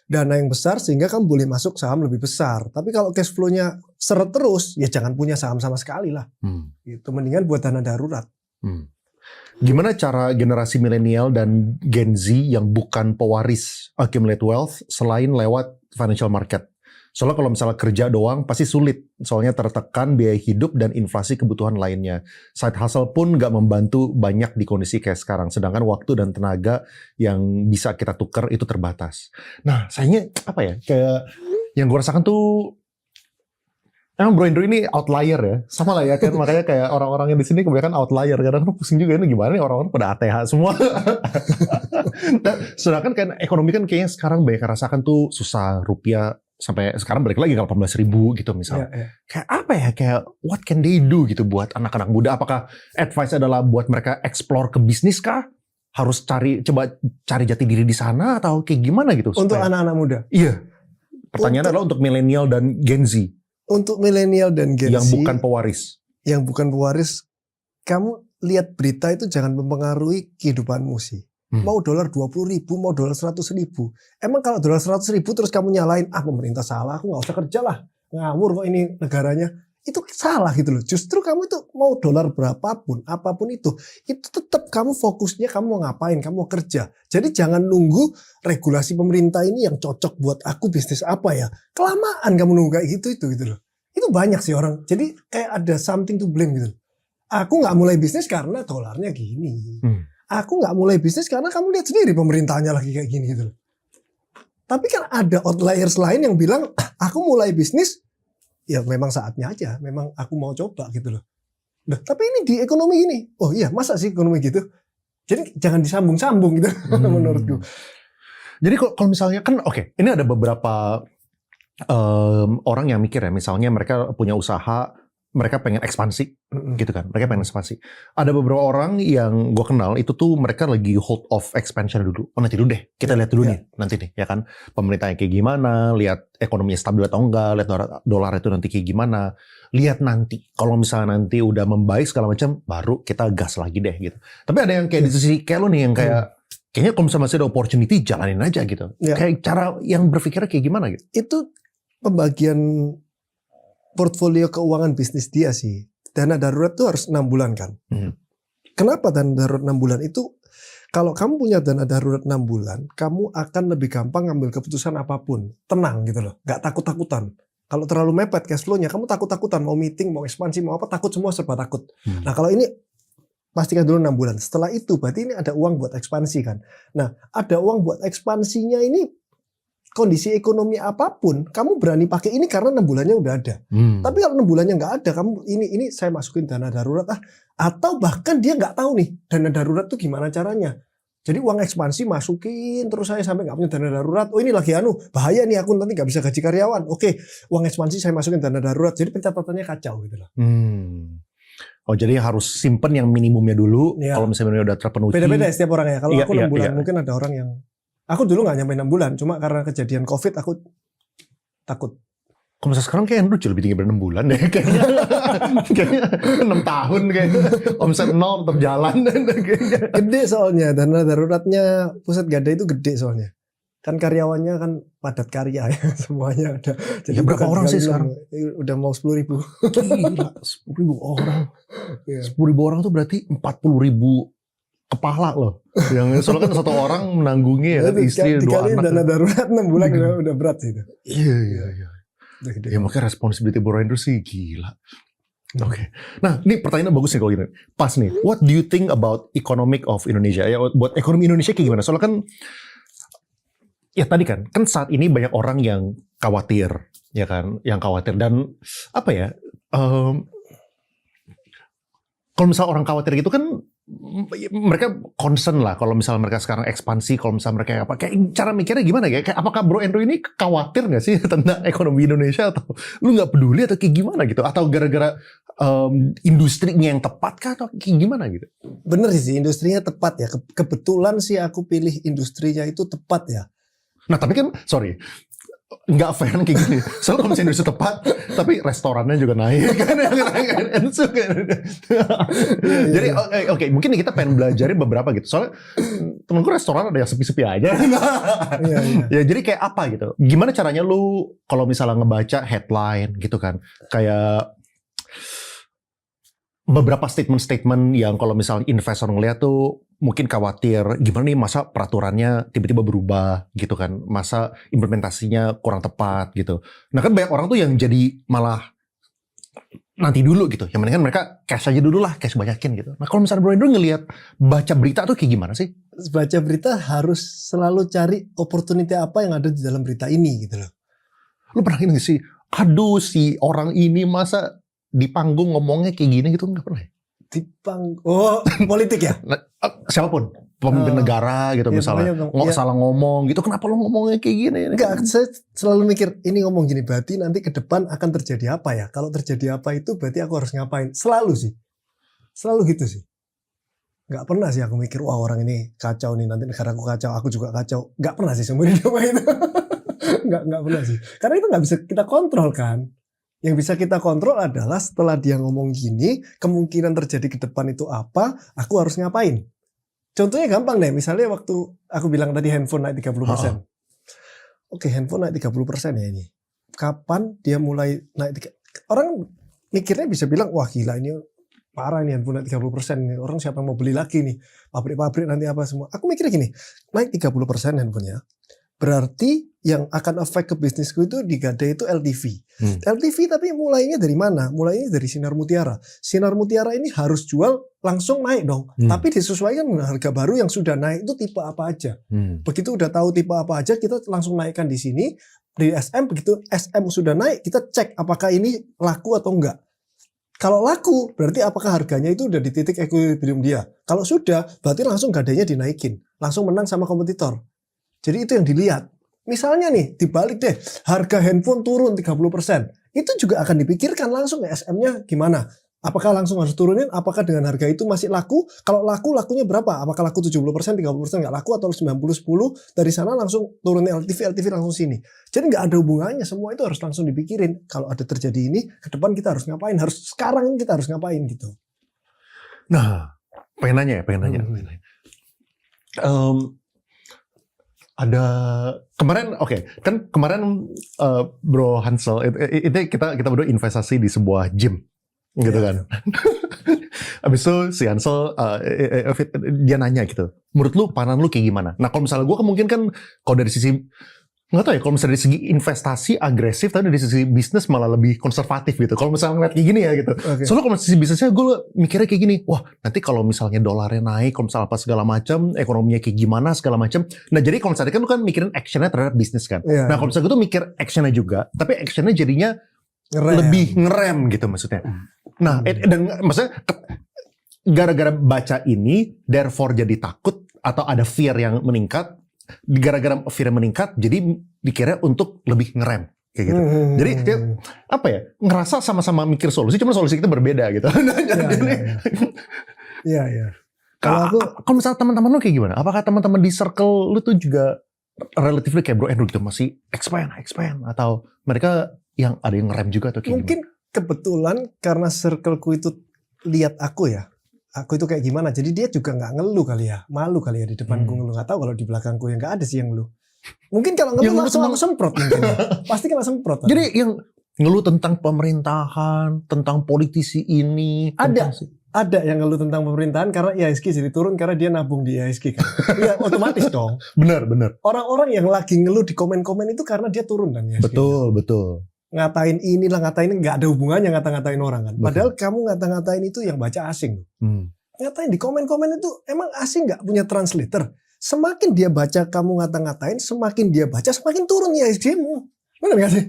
dana yang besar sehingga kamu boleh masuk saham lebih besar. Tapi kalau cash flow-nya seret terus, ya jangan punya saham sama sekali lah. Itu mendingan buat dana darurat. Gimana cara generasi milenial dan Gen Z yang bukan pewaris accumulate wealth selain lewat financial market? Soalnya kalau misalnya kerja doang pasti sulit. Soalnya tertekan biaya hidup dan inflasi kebutuhan lainnya. Side hustle pun nggak membantu banyak di kondisi kayak sekarang. Sedangkan waktu dan tenaga yang bisa kita tukar itu terbatas. Nah, sayangnya apa ya? Kayak yang gue rasakan tuh emang Bro Andrew ini outlier ya. Sama lah ya kan. Makanya kayak orang-orang yang di sini kebanyakan outlier. Kadang-kadang pusing juga ini gimana nih orang-orang pada ATH semua. Nah, sedangkan kan ekonomi kan kayaknya sekarang banyak yang rasakan tuh susah, rupiah sampai sekarang balik lagi ke 18.000 gitu misalnya. Kayak apa ya? Kayak what can they do gitu buat anak-anak muda? Apakah advice adalah buat mereka explore ke bisnis kah? Harus coba cari jati diri di sana atau kayak gimana gitu? Untuk anak-anak muda? Iya. Pertanyaan adalah untuk milenial dan Gen Z. Untuk milenial dan Gen Z yang bukan pewaris. Yang bukan pewaris, kamu lihat berita itu jangan mempengaruhi kehidupanmu sih. Mau dolar 20.000, mau dolar 100.000. Emang kalau dolar 100.000 terus kamu nyalain, pemerintah salah, aku nggak usah kerja lah, ngawur kok ini negaranya. Itu salah gitu loh. Justru kamu itu mau dolar berapapun, apapun itu tetap kamu fokusnya kamu mau ngapain, kamu mau kerja. Jadi jangan nunggu regulasi pemerintah ini yang cocok buat aku bisnis apa ya. Kelamaan kamu nunggu kayak gitu loh. Itu banyak sih orang. Jadi kayak ada something to blame gitu. Aku nggak mulai bisnis karena dolarnya gini. Aku nggak mulai bisnis karena kamu lihat sendiri pemerintahnya lagi kayak gini gitu loh. Tapi kan ada outliers lain yang bilang, aku mulai bisnis, ya memang saatnya aja. Memang aku mau coba gitu loh. Nah, tapi ini di ekonomi ini. Oh iya, masa sih ekonomi gitu? Jadi jangan disambung-sambung gitu menurutku. Jadi kalau misalnya kan oke, ini ada beberapa orang yang mikir ya, misalnya mereka punya usaha, mereka pengen ekspansi, gitu kan. Mereka pengen ekspansi. Ada beberapa orang yang gue kenal itu tuh mereka lagi hold off expansion dulu. Oh nanti dulu deh, kita lihat dulu nih, nanti nih, ya kan. Pemerintahnya kayak gimana, lihat ekonominya stabil atau enggak, lihat dolar itu nanti kayak gimana. Lihat nanti, kalau misalnya nanti udah membaik segala macam, baru kita gas lagi deh gitu. Tapi ada yang kayak di sisi kayak lo nih, yang kayak kayaknya kalau misalnya masih ada opportunity, jalanin aja gitu. Kayak cara yang berpikirnya kayak gimana gitu. Itu pembagian portfolio keuangan bisnis dia sih. Dana darurat itu harus 6 bulan kan. Kenapa dana darurat 6 bulan? Itu kalau kamu punya dana darurat 6 bulan, kamu akan lebih gampang ngambil keputusan apapun. Tenang gitu loh, gak takut-takutan. Kalau terlalu mepet cash flow-nya, kamu takut-takutan. Mau meeting, mau ekspansi, mau apa, takut semua, serba takut. Nah kalau ini, pastikan dulu 6 bulan. Setelah itu, berarti ini ada uang buat ekspansi kan. Nah, ada uang buat ekspansinya ini, kondisi ekonomi apapun, kamu berani pakai ini karena 6 bulannya udah ada. Tapi kalau 6 bulannya nggak ada, kamu ini saya masukin dana darurat atau bahkan dia nggak tahu nih dana darurat tuh gimana caranya. Jadi uang ekspansi masukin terus saya sampai nggak punya dana darurat. Oh ini lagi bahaya nih aku nanti nggak bisa gaji karyawan. Oke, uang ekspansi saya masukin dana darurat. Jadi pencatatannya kacau gitu loh. Oh jadi harus simpen yang minimumnya dulu. Kalau misalnya udah terpenuhi. Beda-beda setiap orang ya. Kalau aku 6 bulan mungkin ada orang yang aku dulu nggak nyampe 6 bulan, cuma karena kejadian COVID aku takut. Kalau misalnya sekarang kayak Andrew lebih tinggi dari 6 bulan deh. Kayaknya 6 tahun kayaknya. Omset 0 tetap jalan. Gede soalnya, dana daruratnya Pusat Gadai itu gede soalnya. Kan karyawannya kan padat karya ya, semuanya ada. Jadi berapa orang sih sekarang? Udah mau 10.000. Gila, 10.000 orang. 10.000 orang tuh berarti 40.000 kepala loh. Yang soalnya kan satu orang menanggungi ya kan, istri 2 anak. Dana darurat 6 bulan udah berat sih itu. Iya. Ya makanya responsibility Bro Andrew sih gila. Oke. Nah, ini pertanyaan bagus nih kalau gini. Pas nih. What do you think about economic of Indonesia? Ya, buat ekonomi Indonesia kayak gimana? Soalnya kan ya tadi kan saat ini banyak orang yang khawatir, ya kan? Yang khawatir dan apa ya? Kalau misalnya orang khawatir gitu kan mereka concern lah kalau misalnya mereka sekarang ekspansi, kalau misalnya mereka apa, kayak cara mikirnya gimana ya? Kayak apakah Bro Andrew ini khawatir nggak sih tentang ekonomi Indonesia atau lu nggak peduli atau kayak gimana gitu? Atau gara-gara industrinya yang tepat kah atau kayak gimana gitu? Bener sih industrinya tepat ya. Kebetulan sih aku pilih industrinya itu tepat ya. Nah tapi kan sorry. Nggak fair kayak gini. Soalnya kalau misalnya industri tepat, tapi restorannya juga naik kan. Jadi oke, mungkin kita pengen belajarin beberapa gitu. Soalnya temenku restoran ada yang sepi-sepi aja. Ya jadi kayak apa gitu. Gimana caranya lu kalau misalnya ngebaca headline gitu kan. Kayak beberapa statement-statement yang kalau misalnya investor ngeliat tuh mungkin khawatir gimana nih masa peraturannya tiba-tiba berubah gitu kan, masa implementasinya kurang tepat gitu. Nah kan banyak orang tuh yang jadi malah nanti dulu gitu, yang mendingan mereka cash aja dulu lah, cash banyakin gitu. Nah kalau misalnya Bro Andrew ngelihat baca berita tuh kayak gimana sih? Baca berita harus selalu cari opportunity apa yang ada di dalam berita ini gitu loh. Lu pernah gini sih, aduh si orang ini masa di panggung ngomongnya kayak gini gitu, nggak pernah ya? Politik ya? Siapapun pemimpin negara gitu misalnya salah ngomong gitu, kenapa lo ngomongnya kayak gini? Enggak, saya selalu mikir ini ngomong gini berarti nanti ke depan akan terjadi apa ya? Kalau terjadi apa itu berarti aku harus ngapain? Selalu gitu sih. Nggak pernah sih aku mikir wah orang ini kacau nih, nanti negara aku kacau, aku juga kacau. Nggak pernah sih seumur hidup itu. nggak pernah sih. Karena itu nggak bisa kita kontrol kan. Yang bisa kita kontrol adalah setelah dia ngomong gini, kemungkinan terjadi ke depan itu apa, aku harus ngapain. Contohnya gampang deh, misalnya waktu aku bilang tadi handphone naik 30%. Oke, handphone naik 30% ya ini. Kapan dia mulai naik? Orang mikirnya bisa bilang, wah gila ini parah nih handphone naik 30%. Nih. Orang siapa yang mau beli lagi nih? Pabrik-pabrik nanti apa semua. Aku mikirnya gini, naik 30% handphonenya. Berarti yang akan efek ke bisnisku itu di Gadai itu LTV. LTV tapi mulainya dari mana? Mulainya dari Sinar Mutiara. Sinar Mutiara ini harus jual langsung naik dong. Tapi disesuaikan dengan harga baru yang sudah naik itu tipe apa aja. Begitu udah tahu tipe apa aja, kita langsung naikkan di sini. Di SM, begitu SM sudah naik, kita cek apakah ini laku atau enggak. Kalau laku, berarti apakah harganya itu udah di titik equilibrium dia. Kalau sudah, berarti langsung Gadainya dinaikin. Langsung menang sama kompetitor. Jadi itu yang dilihat. Misalnya nih, dibalik deh, harga handphone turun 30%. Itu juga akan dipikirkan langsung SM-nya gimana. Apakah langsung harus turunin? Apakah dengan harga itu masih laku? Kalau laku, lakunya berapa? Apakah laku 70%, 30% nggak laku? Atau 90-10? Dari sana langsung turunin LTV langsung sini. Jadi nggak ada hubungannya. Semua itu harus langsung dipikirin. Kalau ada terjadi ini, ke depan kita harus ngapain? Sekarang kita harus ngapain gitu. Nah, pengen nanya. Ada kemarin, kan kemarin Bro Hansel itu kita berdua investasi di sebuah gym gitu kan. Abis itu si Hansel dia nanya gitu, menurut lu panan lu kayak gimana? Nah kalau misalnya gue mungkin kan kalau dari sisi nggak tahu ya, kalau misalnya dari segi investasi agresif, tapi dari sisi bisnis malah lebih konservatif gitu. Kalau misalnya ngeliat kayak gini ya gitu. Soalnya kalau dari sisi bisnisnya gue mikirnya kayak gini, wah nanti kalau misalnya dolarnya naik, kalau misalnya apa segala macam, ekonominya kayak gimana segala macam. Nah jadi kalau misalnya kan lu kan mikirin actionnya terhadap bisnis kan. Nah kalau misalnya gue tuh mikir actionnya juga, tapi actionnya jadinya lebih ngerem gitu maksudnya. Nah dan maksudnya gara-gara baca ini, therefore jadi takut atau ada fear yang meningkat. Gara-gara fear meningkat, jadi dikira untuk lebih ngerem kayak gitu. Jadi ya, apa ya, ngerasa sama-sama mikir solusi, cuma solusi kita berbeda gitu. Iya. Kalau misalnya teman-teman lu kayak gimana? Apakah teman-teman di circle lu tuh juga relatif kayak Bro Andrew gitu masih expand atau mereka yang ada yang ngerem juga atau kayak mungkin gimana? Kebetulan karena circleku itu lihat aku itu kayak gimana, jadi dia juga nggak ngeluh kali ya, malu kali ya di depanku ngeluh. Nggak tahu kalau di belakangku yang nggak ada sih yang ngeluh. Mungkin kalau ngeluh langsung aku semprot mungkin. Pasti kan langsung semprot. Jadi yang ngeluh tentang pemerintahan, tentang politisi ini, ada yang ngeluh tentang pemerintahan karena IHSG jadi turun karena dia nabung di IHSG kan. Iya otomatis dong. Benar. Orang-orang yang lagi ngeluh di komen-komen itu karena dia turun kan IHSG. Betul. Ngatain inilah, ngatain nggak ada hubungannya ngata-ngatain orang kan. Padahal kamu ngata-ngatain itu yang baca asing. Ngatain di komen-komen itu emang asing nggak punya translator. Semakin dia baca kamu ngata-ngatain, semakin dia baca semakin turun ya IHSG-mu. Benar nggak sih?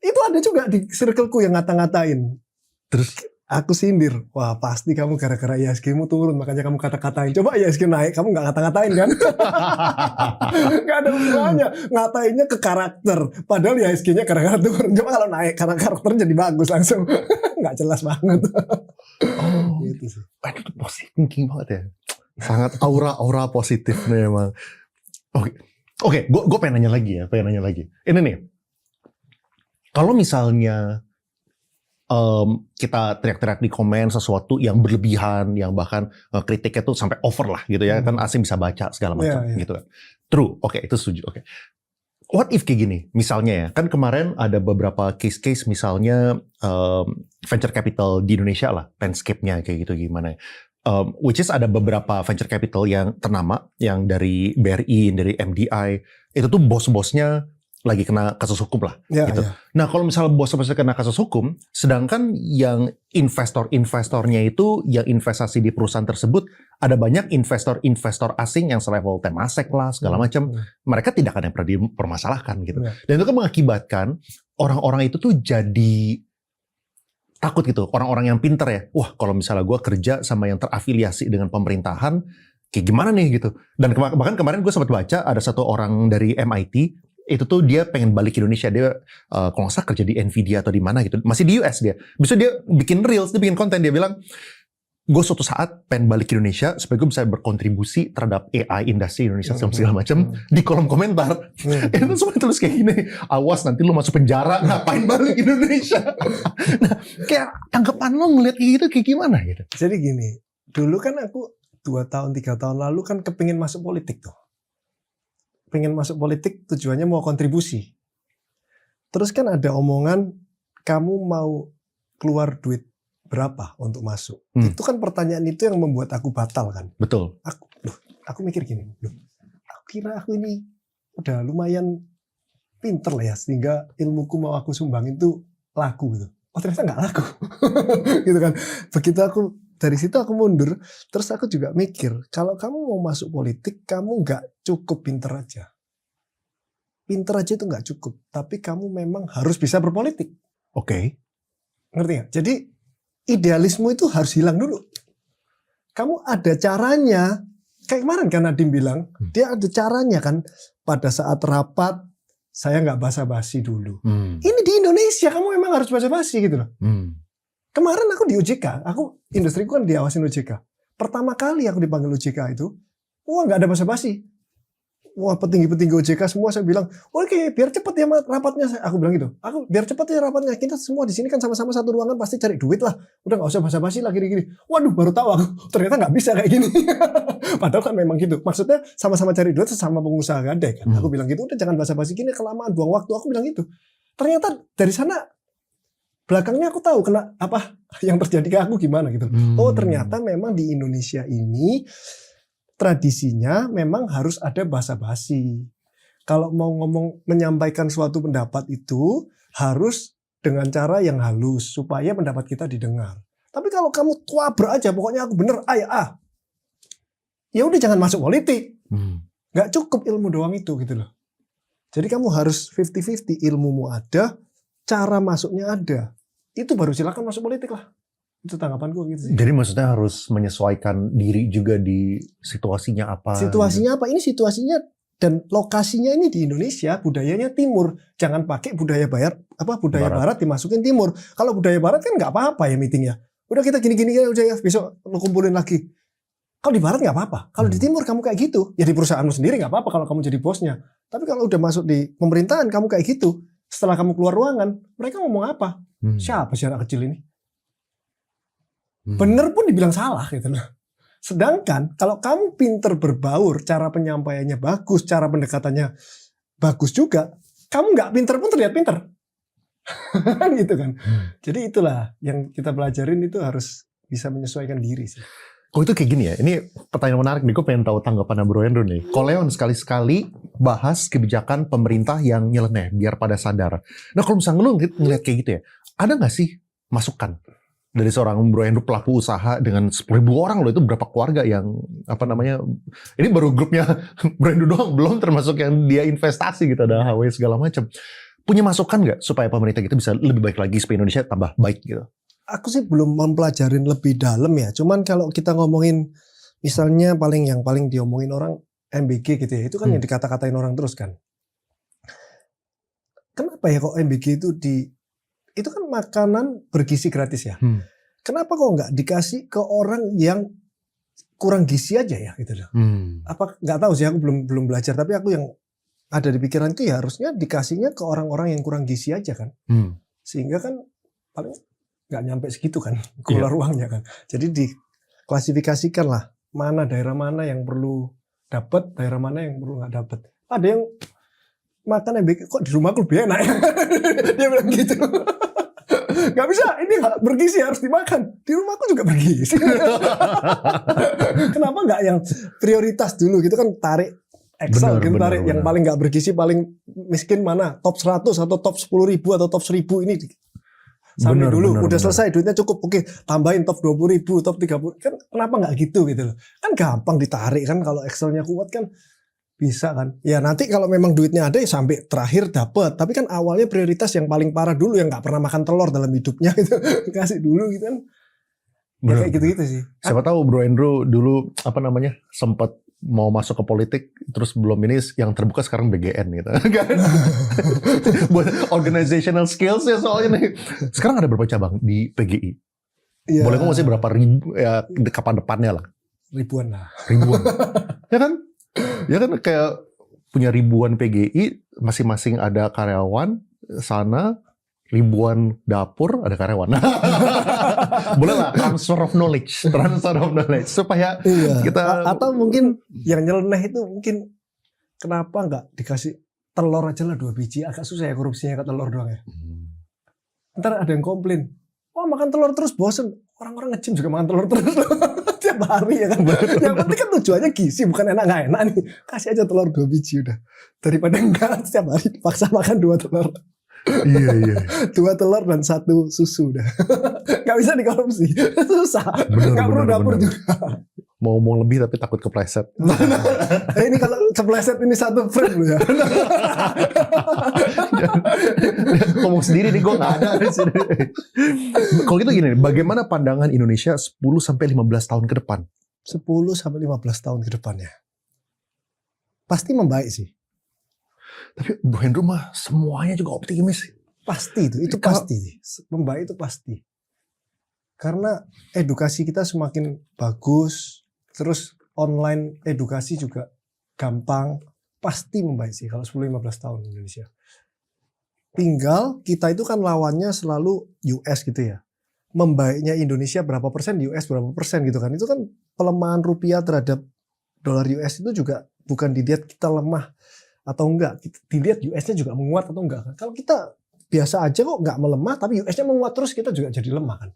Itu ada juga di circleku yang ngata-ngatain. Terus aku sindir, wah pasti kamu gara-gara IHSG-mu turun makanya kamu kata-katain. Coba IHSG naik, kamu nggak kata-katain kan? Nggak ada hubungannya. Ngatainnya ke karakter. Padahal IHSG-nya gara-gara turun. Coba kalau naik, karena karakternya jadi bagus langsung. Nggak jelas banget. Gitu sih. Itu positif thinking banget ya. Sangat aura positif nih emang. Oke, gue pengen nanya lagi. Ini nih, kalau misalnya kita teriak-teriak di komen sesuatu yang berlebihan, yang bahkan kritiknya tuh sampai over lah gitu ya, kan asing bisa baca segala macam gitu kan. True, itu setuju. What if kayak gini, misalnya ya, kan kemarin ada beberapa case-case misalnya venture capital di Indonesia lah, landscape-nya kayak gitu gimana ya. Which is ada beberapa venture capital yang ternama, yang dari BRI, dari MDI, itu tuh bos-bosnya lagi kena kasus hukum lah, gitu. Nah, kalau misalnya bos-bosnya kena kasus hukum, sedangkan yang investornya itu yang investasi di perusahaan tersebut, ada banyak investor asing yang selevel Temasek lah, segala macam, mereka tidak akan yang pernah dipermasalahkan gitu. Dan itu kan mengakibatkan orang-orang itu tuh jadi takut gitu, orang-orang yang pinter ya, wah kalau misalnya gue kerja sama yang terafiliasi dengan pemerintahan, kayak gimana nih gitu. Dan bahkan kemarin gue sempat baca ada satu orang dari MIT, itu tuh dia pengen balik ke Indonesia, dia kalau nggak salah kerja di Nvidia atau di mana gitu, masih di US dia. Bisa dia bikin reels, dia bikin konten, dia bilang, gue suatu saat pengen balik ke Indonesia supaya gue bisa berkontribusi terhadap AI industri Indonesia segala macam. Di kolom komentar itu semua tulis kayak gini, awas nanti lu masuk penjara, ngapain balik ke Indonesia. Nah, kayak tanggapan lo ngeliat kayak gitu kayak gimana gitu. Jadi gini, dulu kan aku 2 tahun 3 tahun lalu kan kepingin masuk politik tuh. Pengen masuk politik tujuannya mau kontribusi. Terus kan ada omongan kamu mau keluar duit berapa untuk masuk. Itu kan pertanyaan itu yang membuat aku batal kan. Betul. Aku mikir gini, aku kira aku ini udah lumayan pinter lah ya, sehingga ilmuku mau aku sumbangin tuh laku gitu. Oh ternyata nggak laku. Gitu kan. Begitu dari situ aku mundur, terus aku juga mikir, kalau kamu mau masuk politik, kamu nggak cukup pinter aja. Pinter aja itu nggak cukup, tapi kamu memang harus bisa berpolitik. Oke. Ngerti nggak? Jadi idealisme itu harus hilang dulu. Kamu ada caranya Kayak kemarin kan Nadiem bilang, dia ada caranya kan, pada saat rapat, saya nggak basa-basi dulu. Ini di Indonesia, kamu memang harus basa-basi gitu loh. Kemarin aku di OJK, industriku kan diawasin OJK. Pertama kali aku dipanggil OJK itu, wah nggak ada basa-basi. Wah petinggi-petinggi OJK semua saya bilang, oke biar cepet ya rapatnya. Aku bilang gitu, biar cepet ya rapatnya. Kita semua di sini kan sama-sama satu ruangan pasti cari duit lah. Udah nggak usah basa-basi lah gini-gini. Waduh baru tahu aku ternyata nggak bisa kayak gini. Padahal kan memang gitu. Maksudnya sama-sama cari duit sesama pengusaha gede kan. Aku bilang gitu, udah jangan basa-basi gini kelamaan buang waktu. Aku bilang gitu. Ternyata dari sana belakangnya aku tahu apa yang terjadi ke aku gimana gitu. Oh ternyata memang di Indonesia ini tradisinya memang harus ada basa-basi. Kalau mau menyampaikan suatu pendapat itu harus dengan cara yang halus supaya pendapat kita didengar. Tapi kalau kamu tuabrak aja, pokoknya aku bener, ya udah jangan masuk politik. Gak cukup ilmu doang itu gitu loh. Jadi kamu harus 50-50, ilmumu ada, cara masuknya ada. Itu baru silakan masuk politik lah. Itu tanggapanku gitu sih. Jadi maksudnya harus menyesuaikan diri juga di situasinya apa? Situasinya apa? Ini situasinya dan lokasinya ini di Indonesia, budayanya timur. Jangan pakai budaya barat dimasukin timur. Kalau budaya barat kan nggak apa-apa ya meetingnya. Udah kita gini-gini udah ya, besok lo kumpulin lagi. Kalau di barat nggak apa-apa. Kalau di timur kamu kayak gitu, ya di perusahaanmu sendiri nggak apa-apa kalau kamu jadi bosnya. Tapi kalau udah masuk di pemerintahan kamu kayak gitu, setelah kamu keluar ruangan, mereka ngomong apa? Siapa sih anak kecil ini? Bener pun dibilang salah gitu loh. Sedangkan kalau kamu pinter berbaur, cara penyampaiannya bagus, cara pendekatannya bagus juga, kamu nggak pinter pun terlihat pinter. Gitu kan. Jadi itulah yang kita pelajarin, itu harus bisa menyesuaikan diri sih. Kok itu kayak gini ya? Ini pertanyaan menarik nih, gue pengen tahu tanggapan Bro Andrew nih. Koleon sekali-sekali bahas kebijakan pemerintah yang nyeleneh biar pada sadar. Nah kalau misalnya lu ngeliat kayak gitu ya, ada nggak sih masukan dari seorang Bro Andrew pelaku usaha dengan 10.000 orang loh, itu berapa keluarga yang ini baru grupnya Bro Andrew doang, belum termasuk yang dia investasi gitu, ada HW segala macam. Punya masukan nggak supaya pemerintah kita bisa lebih baik lagi supaya Indonesia tambah baik gitu? Aku sih belum mempelajarin lebih dalam ya. Cuman kalau kita ngomongin misalnya yang paling diomongin orang MBG gitu ya, itu kan yang dikata-katain orang terus kan. Kenapa ya kok MBG itu kan makanan bergizi gratis ya. Kenapa kok nggak dikasih ke orang yang kurang gizi aja ya gitu loh. Apa nggak tahu sih, aku belum belajar, tapi aku yang ada di pikiran itu ya harusnya dikasihnya ke orang-orang yang kurang gizi aja kan. Sehingga kan paling nggak nyampe segitu kan keluar uangnya kan. Jadi diklasifikasikan lah mana daerah mana yang perlu dapat, daerah mana yang perlu nggak dapat. Ada yang makan MBG kok di rumahku lebih enak ya. Dia bilang gitu. Gak bisa, ini bergizi harus dimakan. Di rumahku juga bergizi. Kenapa nggak yang prioritas dulu gitu kan, tarik Excel gitu, tarik yang paling nggak bergizi, paling miskin mana, top 100 atau top 10.000 atau top 1.000 ini sampai dulu udah selesai duitnya cukup, oke tambahin top 20.000, top 30, kan kenapa nggak gitu loh. Kan gampang ditarik kan, kalau Excelnya kuat kan bisa kan. Ya nanti kalau memang duitnya ada ya sampai terakhir dapat, tapi kan awalnya prioritas yang paling parah dulu, yang nggak pernah makan telur dalam hidupnya gitu. Kasih dulu gitu kan. Ya kayak gitu-gitu sih. Siapa tahu Bro Andrew dulu sempat mau masuk ke politik, terus belum ini yang terbuka sekarang BGN gitu. Buat organizational skills ya soalnya nih. Sekarang ada berapa cabang di PGI? Ya. Boleh ngomong sih berapa ribu ya kapan depannya lah? Ribuan lah. Ribuan. Ya kan? Ya kan kayak punya ribuan PGI, masing-masing ada karyawan sana, ribuan dapur ada karyawan. Boleh lah, transfer of knowledge supaya kita, atau mungkin yang nyeleneh itu mungkin kenapa nggak dikasih telur aja lah 2 biji, agak susah ya korupsinya ke telur doang ya. Ntar ada yang komplain, wah makan telur terus bosen, orang-orang nge-gym juga makan telur terus tiap hari ya kan. Yang penting kan tujuannya gizi, bukan enak nggak enak nih, kasih aja telur 2 biji udah, daripada enggak setiap hari dipaksa makan 2 telur. Iya. 2 telur dan 1 susu dah. Gak bisa dikorupsi. Susah. Gak perlu dapur juga. Mau ngomong lebih tapi takut kepleset. Ini kalau kepleset ini 1 frame loh ya. Ngomong sendiri nih, gue gak ada di sini. Kalau gitu gini, bagaimana pandangan Indonesia 10-15 tahun ke depan? 10-15 tahun ke depannya. Pasti membaik sih. Tapi Bro Hendro mah semuanya juga optimis. Pasti itu pasti. Membaik itu pasti. Karena edukasi kita semakin bagus, terus online edukasi juga gampang, pasti membaik sih kalau 10-15 tahun di Indonesia. Tinggal kita itu kan lawannya selalu US gitu ya. Membaiknya Indonesia berapa persen, US berapa persen gitu kan. Itu kan pelemahan rupiah terhadap dolar US itu juga bukan dilihat kita lemah atau enggak. Dilihat US-nya juga menguat atau enggak. Kalau kita biasa aja kok nggak melemah, tapi US-nya menguat terus, kita juga jadi lemah kan.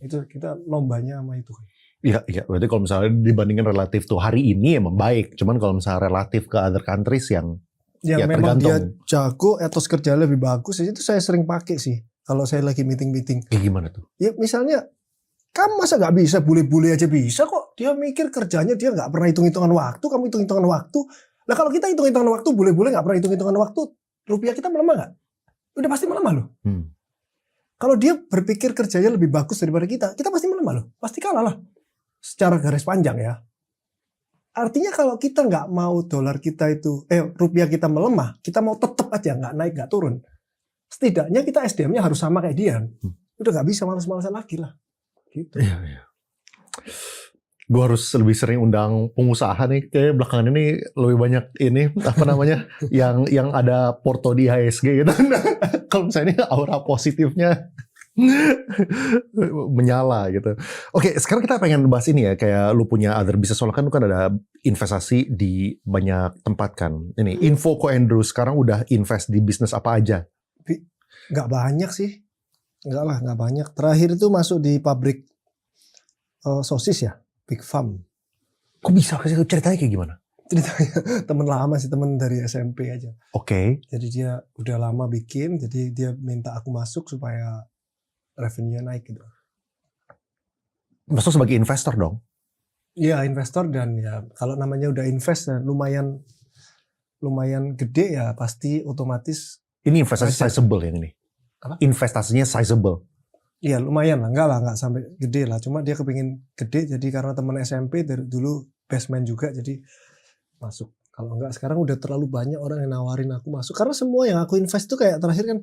Itu kita lombanya sama itu. Iya, berarti kalau misalnya dibandingkan relatif tuh hari ini ya membaik. Cuman kalau misalnya relatif ke other countries yang ya memang tergantung. dia jago, etos kerjanya lebih bagus, itu saya sering pakai sih. Kalau saya lagi meeting-meeting. Kayak gimana tuh? Ya misalnya, kamu masa nggak bisa, bule-bule aja bisa kok. Dia mikir kerjanya, dia nggak pernah hitung-hitungan waktu, kamu hitung-hitungan waktu. Nah kalau kita hitung-hitungan waktu, bule-bule nggak pernah hitung-hitungan waktu, rupiah kita melemah nggak? Udah pasti melemah loh. Kalau dia berpikir kerjanya lebih bagus daripada kita pasti melemah loh. Pasti kalah lah. Secara garis panjang ya. Artinya kalau kita nggak mau dolar kita itu, rupiah kita melemah, kita mau tetap aja nggak naik nggak turun. Setidaknya kita SDM-nya harus sama kayak dia. Udah nggak bisa malas-malasan lagi lah. Gitu. Iya. Gue harus lebih sering undang pengusaha nih. Kayak belakangan ini lebih banyak ini apa namanya yang ada porto di IHSG gitu. Kalau misalnya ini aura positifnya menyala gitu. Oke, sekarang kita pengen bahas ini ya. Kayak lu punya other business, soalnya kan lu kan ada investasi di banyak tempat kan. Ini Info Ko Andrew sekarang udah invest di bisnis apa aja? Nggak banyak sih. Nggak banyak. Terakhir itu masuk di pabrik sosis ya. Big Farm. Kok bisa? Ceritanya kayak gimana? Ceritanya temen lama sih, temen dari SMP aja. Oke. Jadi dia udah lama bikin, jadi dia minta aku masuk supaya revenue-nya naik gitu. Masuk sebagai investor dong? Iya, investor, dan ya kalau namanya udah invest ya, lumayan gede ya, pasti otomatis. Ini investasi sizable yang ini? Apa? Investasinya sizable? Iya lumayan lah, nggak sampai gede lah. Cuma dia kepingin gede, jadi karena teman SMP dari dulu basement juga, jadi masuk. Kalau enggak sekarang udah terlalu banyak orang yang nawarin aku masuk. Karena semua yang aku invest tuh kayak terakhir kan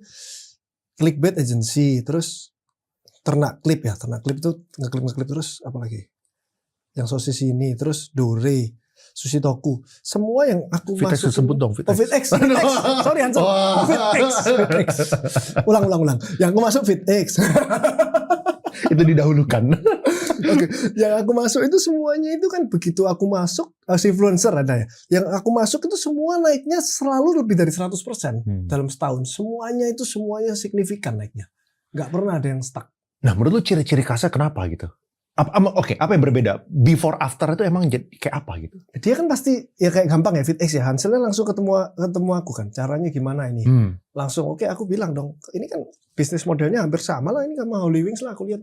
clickbait agency, terus ternak klip itu ngeklip terus apa lagi? Yang sosis ini, terus Dore, Sushi Toku, semua yang aku Vitex masuk. sebut dong, Vitex. Vitex. Sorry Hansel. Vitex. Ulang. Yang aku masuk Vitex. Itu didahulukan. Oke. Yang aku masuk itu semuanya itu kan begitu aku masuk, influencer ada ya. Yang aku masuk itu semua naiknya selalu lebih dari 100% dalam setahun. Semuanya signifikan naiknya. Nggak pernah ada yang stuck. Nah, menurut lu ciri-ciri khasnya kenapa gitu? Apa yang berbeda? Before after itu emang kayak apa gitu? Dia kan pasti ya kayak gampang ya, Vitex ya. Hanselnya langsung ketemu aku kan. Caranya gimana ini? Langsung oke, aku bilang dong, ini kan bisnis modelnya hampir sama lah, ini sama Holy Wings lah. Aku lihat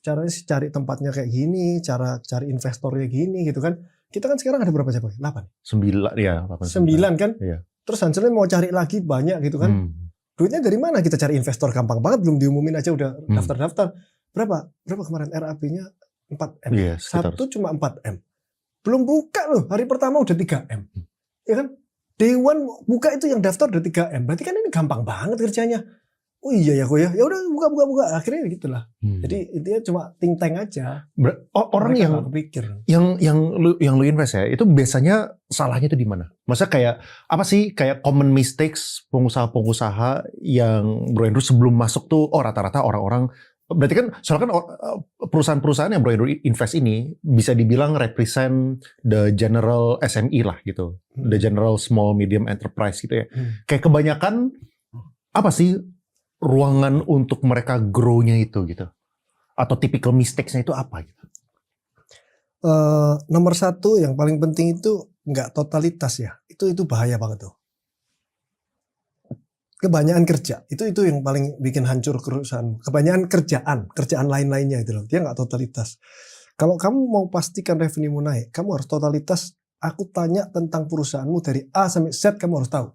caranya sih cari tempatnya kayak gini, cara cari investornya gini gitu kan. Kita kan sekarang ada berapa cabang? 8. 9 ya, 8. 9 kan? Iya. Terus Hanselnya mau cari lagi banyak gitu kan. Duitnya dari mana kita cari investor? Gampang banget, belum diumumin aja udah daftar-daftar. Berapa kemarin RAB-nya 4M. Iya, Satu cuma 4M. Belum buka loh, hari pertama udah 3M. Ya kan? Day one buka itu yang daftar udah 3M. Berarti kan ini gampang banget kerjanya. Oh iya ya kok ya. Ya udah buka. Akhirnya gitulah. Jadi intinya cuma think tank aja. Orang yang kepikir. Yang lu invest ya, itu biasanya salahnya itu di mana? Maksudnya kayak apa sih kayak common mistakes pengusaha-pengusaha yang Bro Andrew sebelum masuk tuh rata-rata orang-orang, berarti kan soalnya kan perusahaan-perusahaan yang Bro Andrew invest ini bisa dibilang represent the general SME lah gitu. The general small medium enterprise gitu ya. Kayak kebanyakan apa sih ruangan untuk mereka grow-nya itu gitu? Atau typical mistakes-nya itu apa gitu? Nomor satu yang paling penting itu nggak totalitas ya. Itu bahaya banget tuh. Kebanyakan kerja itu yang paling bikin hancur perusahaan. Kebanyakan kerjaan lain-lainnya itu loh. Dia nggak totalitas. Kalau kamu mau pastikan revenue naik, kamu harus totalitas. Aku tanya tentang perusahaanmu dari A sampai Z, kamu harus tahu.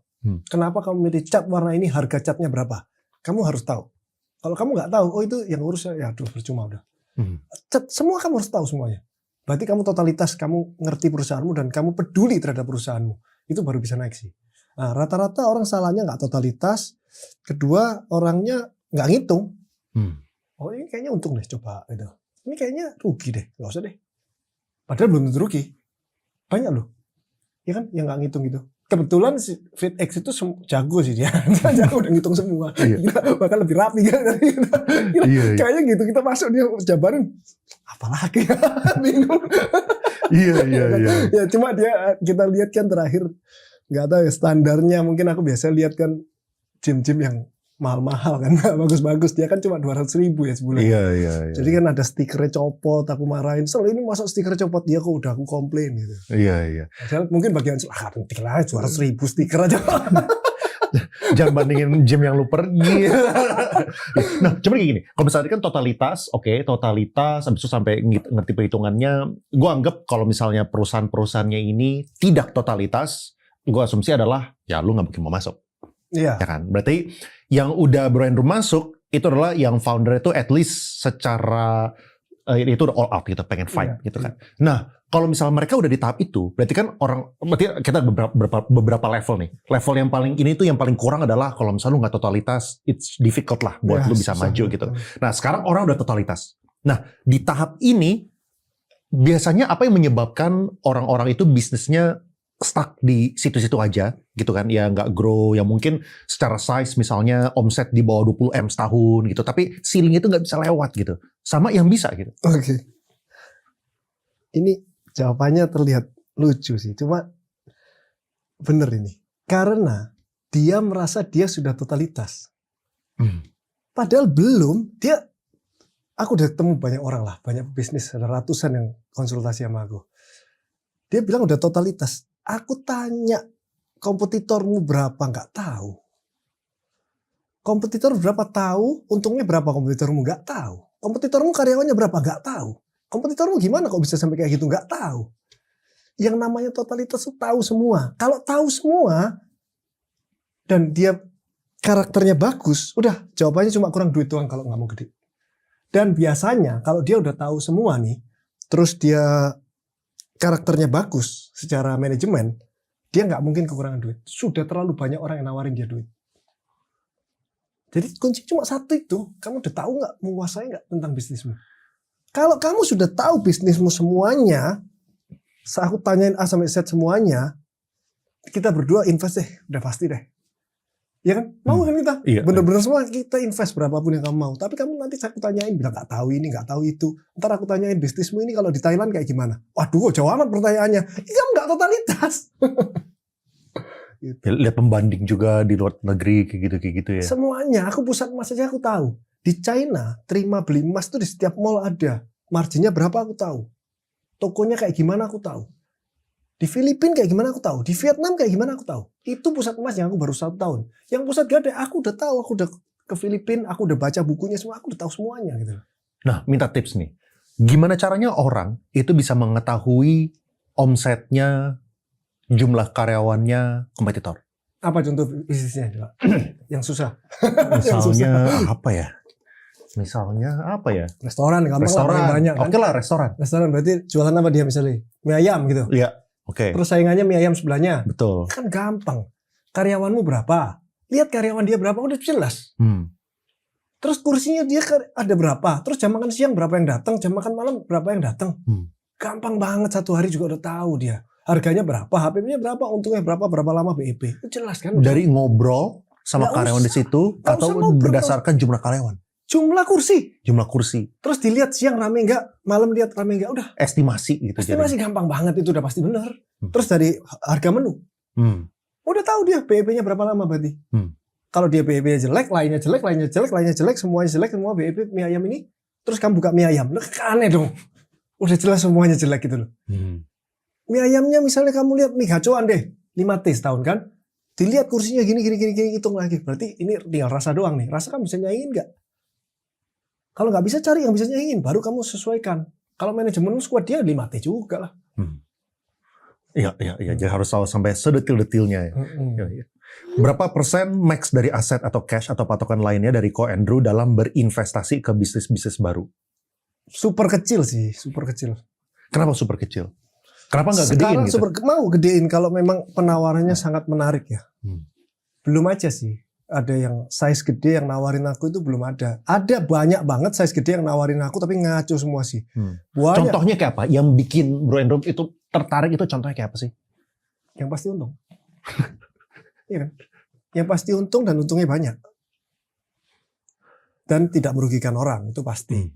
Kenapa kamu milih cat warna ini, harga catnya berapa? Kamu harus tahu. Kalau kamu nggak tahu, oh itu yang urus ya, aduh percuma udah. Semua kamu harus tahu semuanya. Berarti kamu totalitas, kamu ngerti perusahaanmu dan kamu peduli terhadap perusahaanmu. Itu baru bisa naik sih. Nah, rata-rata orang salahnya nggak totalitas. Kedua, orangnya nggak ngitung. Oh ini kayaknya untung deh, coba gitu. Ini kayaknya rugi deh, nggak usah deh. Padahal belum tentu rugi. Banyak loh. Ya kan, yang nggak ngitung gitu. Kebetulan si FitX itu jago sih dia. Dia jago udah ngitung semua. Iya. Bahkan lebih rapi kan dari kita. Iya. Kayaknya gitu, kita masuk dia jabarin. Apalagi bingung. Iya. Ya cuma dia, kita lihat kan terakhir, nggak tahu ya standarnya, mungkin aku biasa lihat kan gym-gym yang mahal-mahal kan, bagus-bagus, dia kan cuma 200.000 ya sebulan. Iya. Jadi kan ada stikernya copot, aku marahin, soal ini masuk stiker copot, dia kok udah aku komplain gitu. Iya. Padahal mungkin bagian penting lah 200.000 stiker aja. Jangan bandingin gym yang lu pergi. Nah, cuman kayak gini, kalau misalnya kan totalitas, oke, totalitas, habis itu sampai ngerti perhitungannya, gue anggap kalau misalnya perusahaan-perusahaannya ini tidak totalitas, gue asumsi adalah, ya lu nggak mungkin mau masuk. Iya. Ya kan? Berarti yang udah Bro Andrew masuk, itu adalah yang founder itu at least secara, itu udah all out gitu, pengen fight gitu kan. Nah, kalau misalnya mereka udah di tahap itu, berarti kan berarti kita ada beberapa level nih. Level yang paling ini tuh yang paling kurang adalah kalau misalnya lu nggak totalitas, it's difficult lah buat lu bisa maju gitu. Nah, sekarang orang udah totalitas. Nah, di tahap ini, biasanya apa yang menyebabkan orang-orang itu bisnisnya stuck di situ-situ aja gitu kan, ya nggak grow, yang mungkin secara size misalnya omset di bawah 20M setahun gitu, tapi ceiling itu nggak bisa lewat gitu, sama yang bisa gitu. Oke. Ini jawabannya terlihat lucu sih, cuma bener ini, karena dia merasa dia sudah totalitas. Padahal belum, aku udah ketemu banyak orang lah, banyak bisnis, ada ratusan yang konsultasi sama aku. Dia bilang udah totalitas. Aku tanya, kompetitormu berapa? Nggak tahu. Kompetitor berapa tahu? Untungnya berapa kompetitormu? Nggak tahu. Kompetitormu karyawannya berapa? Nggak tahu. Kompetitormu gimana kok bisa sampai kayak gitu? Nggak tahu. Yang namanya totalitas itu tahu semua. Kalau tahu semua, dan dia karakternya bagus, udah jawabannya cuma kurang duit doang kalau nggak mau gede. Dan biasanya kalau dia udah tahu semua nih, terus dia karakternya bagus secara manajemen, dia nggak mungkin kekurangan duit. Sudah terlalu banyak orang yang nawarin dia duit. Jadi kunci cuma satu itu, kamu udah tahu nggak, menguasai nggak tentang bisnismu. Kalau kamu sudah tahu bisnismu semuanya, saat aku tanyain A sampai Z semuanya, kita berdua invest deh, udah pasti deh. Ya kan? Mau kan kita? Iya. Bener-bener semua kita invest berapapun yang kamu mau. Tapi kamu nanti aku tanyain, bilang gak tahu ini, gak tahu itu. Ntar aku tanyain bisnismu ini kalau di Thailand kayak gimana? Waduh, jauh amat pertanyaannya. Ini kamu gak totalitas. Gitu. Lihat pembanding juga di luar negeri kayak gitu ya. Semuanya, aku pusat emas aja aku tahu. Di China, terima beli emas tuh di setiap mall ada. Marginnya berapa aku tahu. Tokonya kayak gimana aku tahu. Di Filipina kayak gimana aku tahu. Di Vietnam kayak gimana aku tahu. Itu pusat emas yang aku baru 1 tahun. Yang pusat gadai aku udah tahu. Aku udah ke Filipina, aku udah baca bukunya semua. Aku udah tahu semuanya gitu. Nah, minta tips nih. Gimana caranya orang itu bisa mengetahui omsetnya, jumlah karyawannya, kompetitor? Apa contoh bisnisnya? Yang susah. Misalnya apa ya? Restoran, gampang lah, banyak kan. Oke lah, restoran. Restoran berarti jualan apa dia misalnya? Mie ayam gitu. Iya. Oke. Terus saingannya mie ayam sebelahnya. Betul. Kan gampang. Karyawanmu berapa? Lihat karyawan dia berapa, udah jelas. Terus kursinya dia ada berapa? Terus jam makan siang berapa yang datang? Jam makan malam berapa yang datang? Gampang banget, 1 hari juga udah tahu dia. Harganya berapa? HPP-nya berapa? Untungnya berapa? Berapa lama BEP? Itu jelas kan? Dari ngobrol sama karyawan di situ atau berdasarkan jumlah karyawan? Jumlah kursi. Jumlah kursi. Terus dilihat siang rame nggak, malam lihat rame nggak, udah. Estimasi gitu. Estimasi gampang banget, itu udah pasti benar. Terus dari harga menu. Udah tahu dia BEP-nya berapa lama berarti. Kalau dia BEP-nya jelek, lainnya jelek, semuanya jelek, semua BEP mie ayam ini. Terus kamu buka mie ayam, loh aneh dong. Udah jelas semuanya jelek gitu loh. Mie ayamnya misalnya kamu lihat mie gacoan deh, 5T setahun kan. Dilihat kursinya gini, hitung lagi. Berarti ini tinggal rasa doang nih. Rasa kamu bisa nyaingin nggak? Kalau nggak bisa cari yang bisa nyaingin, baru kamu sesuaikan. Kalau manajemen squad dia 5T juga lah. Iya. Jadi harus tahu sampai sedetil-detilnya ya. Iya. Berapa persen max dari aset atau cash atau patokan lainnya dari Ko Andrew dalam berinvestasi ke bisnis-bisnis baru? Super kecil sih, super kecil. Kenapa super kecil? Kenapa nggak gedein Sekarang gitu? mau gedein kalau memang penawarannya sangat menarik ya. Belum aja sih. Ada yang size gede yang nawarin aku itu belum ada. Ada banyak banget size gede yang nawarin aku tapi ngaco semua sih. Banyak. Contohnya kayak apa? Yang bikin Bro Andrew itu tertarik itu contohnya kayak apa sih? Yang pasti untung. Iya kan? Yang pasti untung dan untungnya banyak. Dan tidak merugikan orang, itu pasti.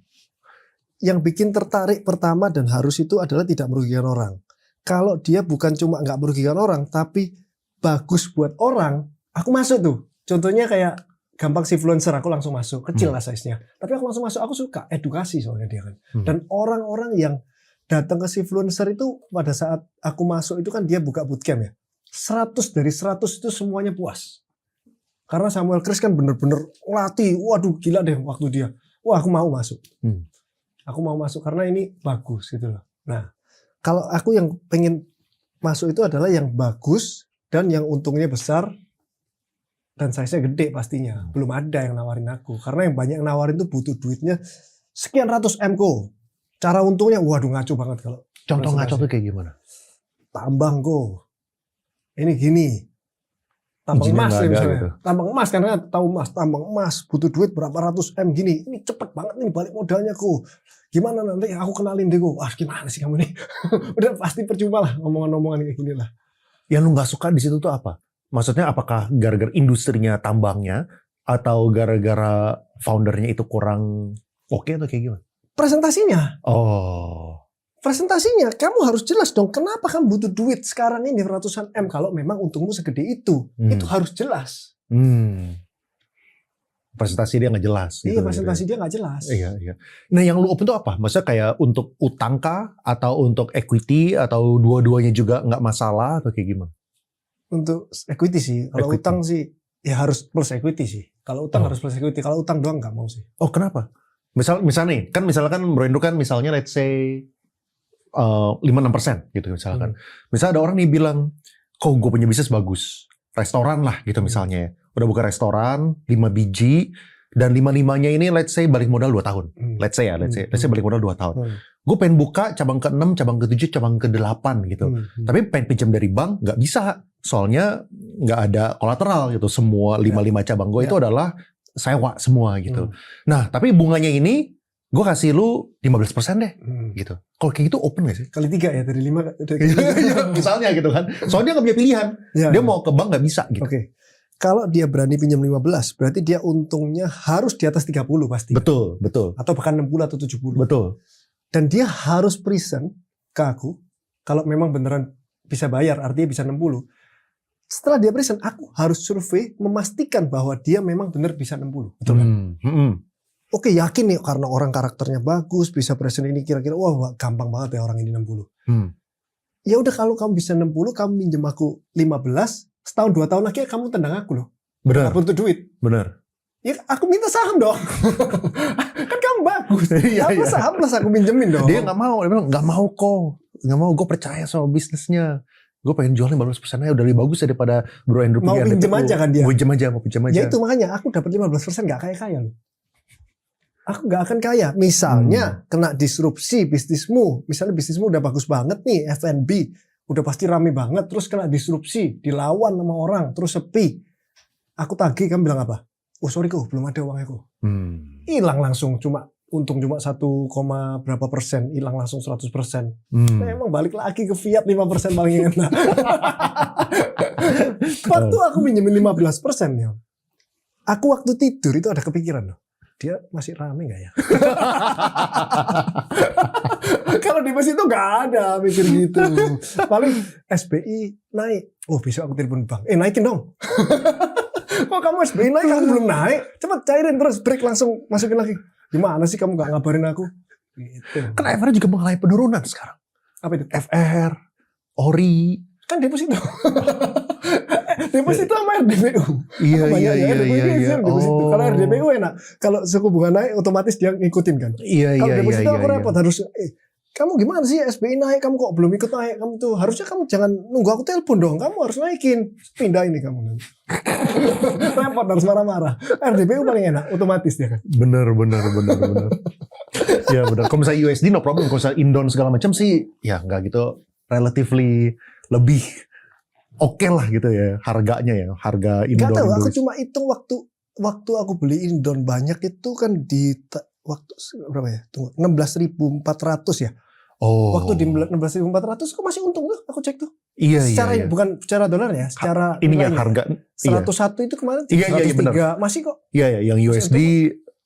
Yang bikin tertarik pertama dan harus itu adalah tidak merugikan orang. Kalau dia bukan cuma nggak merugikan orang, tapi bagus buat orang, aku masuk tuh. Contohnya kayak gampang influencer, aku langsung masuk. Kecil lah size-nya. Tapi aku langsung masuk, aku suka edukasi soalnya dia kan. Dan orang-orang yang datang ke influencer itu pada saat aku masuk itu kan dia buka bootcamp ya. 100 dari 100 itu semuanya puas. Karena Samuel Chris kan bener-bener ngelatih. Waduh gila deh waktu dia. Wah aku mau masuk. Aku mau masuk karena ini bagus gitu loh. Nah kalau aku yang pengen masuk itu adalah yang bagus dan yang untungnya besar. Dan size-nya gede pastinya. Belum ada yang nawarin aku. Karena yang banyak yang nawarin tuh butuh duitnya sekian ratus M ko. Cara untungnya waduh ngaco banget kalau. Contoh ngaco tuh kayak gimana? Tambang ko. Ini gini. Tambang emas ya misalnya. Gitu. Tambang emas karena tahu emas, tambang emas butuh duit berapa ratus M gini. Ini cepet banget nih balik modalnya ko. Gimana nanti aku kenalin deh ko. Wah gimana sih kamu nih? Udah pasti percuma lah omongan-omongan kayak gini lah. Yang lu nggak suka di situ tuh apa? Maksudnya apakah gara-gara industrinya tambangnya atau gara-gara foundernya itu kurang oke atau kayak gimana? Presentasinya. Oh. Presentasinya, kamu harus jelas dong kenapa kamu butuh duit sekarang ini ratusan M kalau memang untungmu segede itu. Itu harus jelas. Presentasi dia nggak jelas. Iya, gitu, presentasi gitu. dia nggak jelas. Iya. Nah yang lu open tuh apa? Maksudnya kayak untuk utang kah? Atau untuk equity? Atau dua-duanya juga nggak masalah? Atau kayak gimana? Untuk equity sih. Kalau utang sih ya harus plus equity sih. Kalau utang harus plus equity. Kalau utang doang nggak mau sih. Oh kenapa? Misal nih, misalkan Bro Andrew kan misalnya let's say 5-6% gitu misalkan. Misalnya ada orang nih bilang, kok gue punya bisnis bagus. Restoran lah gitu misalnya. Udah buka restoran, 5 biji, dan 5-5-nya ini let's say balik modal 2 tahun. Let's say balik modal 2 tahun. Gue pengen buka cabang ke-6, cabang ke-7, cabang ke-8 gitu. Tapi pengen pinjam dari bank, gak bisa. Soalnya gak ada kolateral gitu. Semua 5-5 cabang gue itu adalah sewa semua gitu. Nah tapi bunganya ini, gue kasih lu 15% deh, gitu. Kalau kayak gitu open gak sih? Kali 3 ya, dari 5. Misalnya gitu kan. Soalnya dia gak punya pilihan. Dia mau ke bank gak bisa gitu. Oke. Kalau dia berani pinjam 15, berarti dia untungnya harus di atas 30 pasti. Betul. Atau bahkan 60 atau 70. Betul. Dan dia harus present ke aku, kalau memang beneran bisa bayar, artinya bisa 60. Setelah dia present, aku harus survei, memastikan bahwa dia memang benar bisa 60. Betul kan? Oke, yakin nih karena orang karakternya bagus, bisa present ini kira-kira, wah gampang banget ya orang ini 60. Ya udah kalau kamu bisa 60, kamu minjem aku 15, setahun 2 tahun lagi kamu tendang aku loh. Benar. Aku butuh duit. Benar. Ya aku minta saham dong. Kan kamu bagus. Apa saham plus aku minjemin dong. Dia gak mau. Dia bilang gak mau kok. Gak mau, gue percaya sama bisnisnya. Gue pengen jual 15% aja udah lebih bagus daripada Bro Andrew. Mau pinjem aja kan dia. Mau pinjem aja. Ya itu makanya aku dapat 15% gak kaya-kaya loh. Aku gak akan kaya. Misalnya kena disrupsi bisnismu. Misalnya bisnismu udah bagus banget nih F&B. Udah pasti rame banget. Terus kena disrupsi. Dilawan sama orang. Terus sepi. Aku tagih kamu bilang apa? Oh sorry kok belum ada uangnya kok. Hilang langsung. Untung cuma 1, berapa persen. Hilang langsung 100%. Nah, emang balik lagi ke fiat 5% paling enak. Waktu aku minjemin 15% ya. Aku waktu tidur itu ada kepikiran loh. Dia masih rame gak ya? Kalau di bus itu gak ada mikir gitu. Paling SBI naik. Oh besok aku telepon bank. Naikin dong. Kok kamu SBI naik aku belum naik? Cepat cairin terus break langsung masukin lagi. Gimana sih kamu gak ngabarin aku? Gitu. Kan FR juga mengalami penurunan sekarang. Apa itu? FR, Ori. Kan deposito. Deposito sama RDPU. Iya. Oh. Karena RDPU enak. Kalau suku bunga naik otomatis dia ngikutin kan. Iya. Kalau deposito aku repot harus kamu gimana sih SBI naik, kamu kok belum ikut naik, kamu tuh harusnya kamu jangan nunggu aku telepon dong, kamu harus naikin, pindah ini kamu nanti. Repot harus marah-marah. RDPU paling enak, otomatis dia kan. Bener. Ya bener. Kalau misalnya USD no problem, kalau misalnya Indon segala macam sih, ya nggak gitu, relatively lebih oke lah gitu ya harganya ya, harga Indon. Gak tahu, aku cuma hitung waktu aku beli Indon banyak itu kan di waktu berapa ya? Tunggu, 16.400 ya. Oh. Waktu di 16.400 kok masih untung tuh, aku cek tuh. Iya. Bukan secara dolar ya, secara ini ya nilainya. harga 101 itu kemarin. Iya, 103 benar. masih kok. Iya, yang USD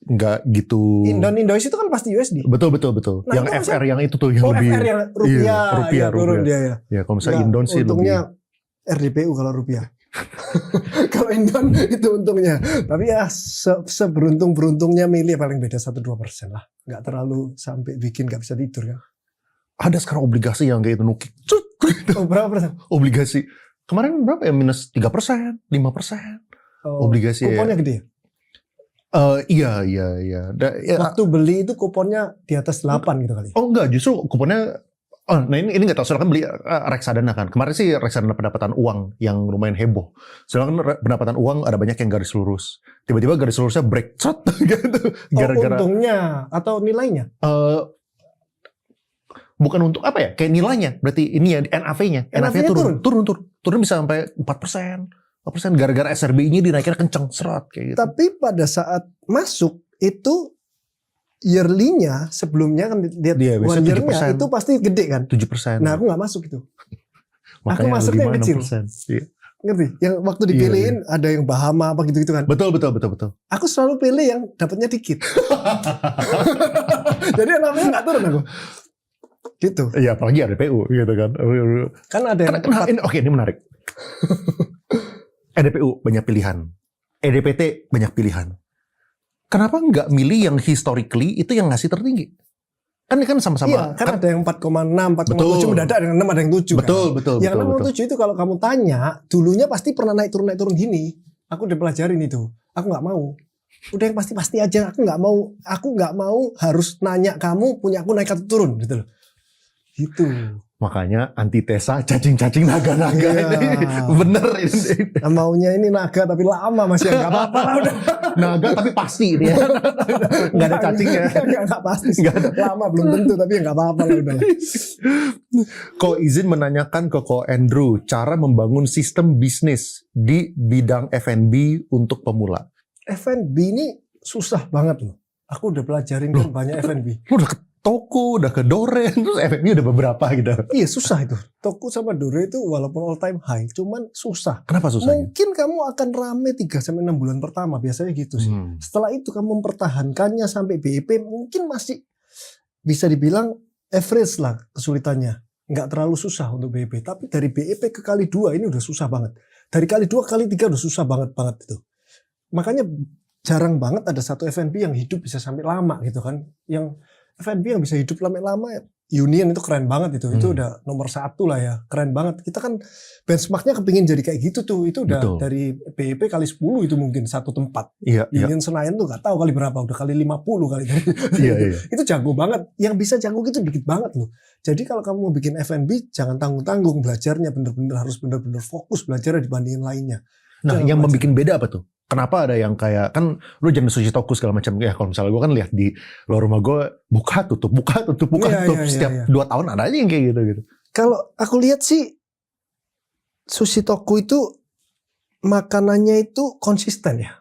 nggak gitu. Indonesia itu kan pasti USD. Betul. Nah, yang FR yang itu tuh yang lebih. FR yang rupiah turun dia ya. Ya kalau misalnya Indon sih untungnya lebih. RDPU kalau rupiah. Kalau Indon itu untungnya. Tapi ya seberuntung-beruntungnya milih paling beda 1-2% lah. Nggak terlalu sampai bikin nggak bisa tidur kan. Ada sekarang obligasi yang kayak itu nukik. Oh, berapa persen? Obligasi. Kemarin berapa ya? Minus 3%, 5%. Obligasi kuponnya ya. gede ya? Iya. Waktu beli itu kuponnya di atas 8 gitu kali. Oh enggak, justru kuponnya. Nah ini nggak tahu. Soalnya kan beli reksadana kan. Kemarin sih reksadana pendapatan uang yang lumayan heboh. Soalnya kan pendapatan uang ada banyak yang garis lurus. Tiba-tiba garis lurusnya break shot gitu. Gara-gara. Untungnya atau nilainya? Bukan untuk apa ya? Kayak nilainya. Berarti ini ya NAV-nya. NAV-nya turun. Turun bisa sampai 4%. 4% gara-gara SRBI-nya dinaikin kenceng serat kayak gitu. Tapi pada saat masuk itu yearly-nya sebelumnya kan lihat one year-nya itu pasti gede kan? 7%. Nah, aku nggak masuk itu. Makanya aku masuknya yang kecil. Iya. Ngerti? Yang waktu dipilihin ada yang Bahama apa gitu-gitu kan? Betul. Aku selalu pilih yang dapatnya dikit. Jadi namanya nggak turun aku. Gitu. Iya, apalagi RDPU gitu kan. Kan ada yang Oke, ini menarik. RDPU banyak pilihan. EDPT banyak pilihan. Kenapa nggak milih yang historically itu yang ngasih tertinggi? Kan sama-sama. Iya, kan ada yang 4,6, 4,7 mendadak, ada yang 6, ada yang 7 Betul. Yang 6 7 itu kalau kamu tanya, dulunya pasti pernah naik turun gini. Aku udah pelajarin itu. Aku nggak mau. Udah yang pasti aja. Aku nggak mau harus nanya kamu punya aku naik atau turun gitu loh. Gitu. Makanya antitesa cacing-cacing naga-naga ini. Bener ini. Maunya ini naga tapi lama masih nggak apa-apa lah udah. Naga tapi pasti dia. Nggak ada cacingnya. Nggak pasti. Lama belum tentu tapi nggak apa-apa lah udah. Ko izin menanyakan ke Ko Andrew cara membangun sistem bisnis di bidang F&B untuk pemula. F&B ini susah banget loh. Aku udah pelajarin kan banyak F&B. Lu udah ke toko, udah ke Dore, terus F&B udah beberapa gitu. Iya susah itu. Toko sama Dore itu walaupun all time high, cuman susah. Kenapa susahnya? Mungkin kamu akan rame 3-6 bulan pertama, biasanya gitu sih. Setelah itu kamu mempertahankannya sampai BEP mungkin masih bisa dibilang average lah kesulitannya. Nggak terlalu susah untuk BEP. Tapi dari BEP ke kali 2 ini udah susah banget. Dari kali 2 ke kali 3 udah susah banget itu. Makanya jarang banget ada satu F&B yang hidup bisa sampai lama gitu kan. Yang F&B yang bisa hidup lama-lama, Union itu keren banget itu. Itu udah nomor 1 lah ya. Keren banget. Kita kan benchmarknya kepingin jadi kayak gitu tuh. Itu udah Betul. dari BEP kali 10 itu mungkin satu tempat. Iya. Union Senayan tuh gak tahu kali berapa. Udah kali 50 kali. Iya. Itu jago banget. Yang bisa jago gitu dikit banget loh. Jadi kalau kamu mau bikin F&B jangan tanggung-tanggung. Belajarnya harus bener-bener fokus belajarnya dibandingin lainnya. Nah, yang membuat beda apa tuh? Kenapa ada yang kayak, kan lu jangan sushi toku segala macam ya. Kalau misalnya gue kan lihat di luar rumah gue buka tutup setiap 2 tahun ada aja yang kayak gitu. Kalau aku lihat sih sushi toku itu makanannya itu konsisten ya.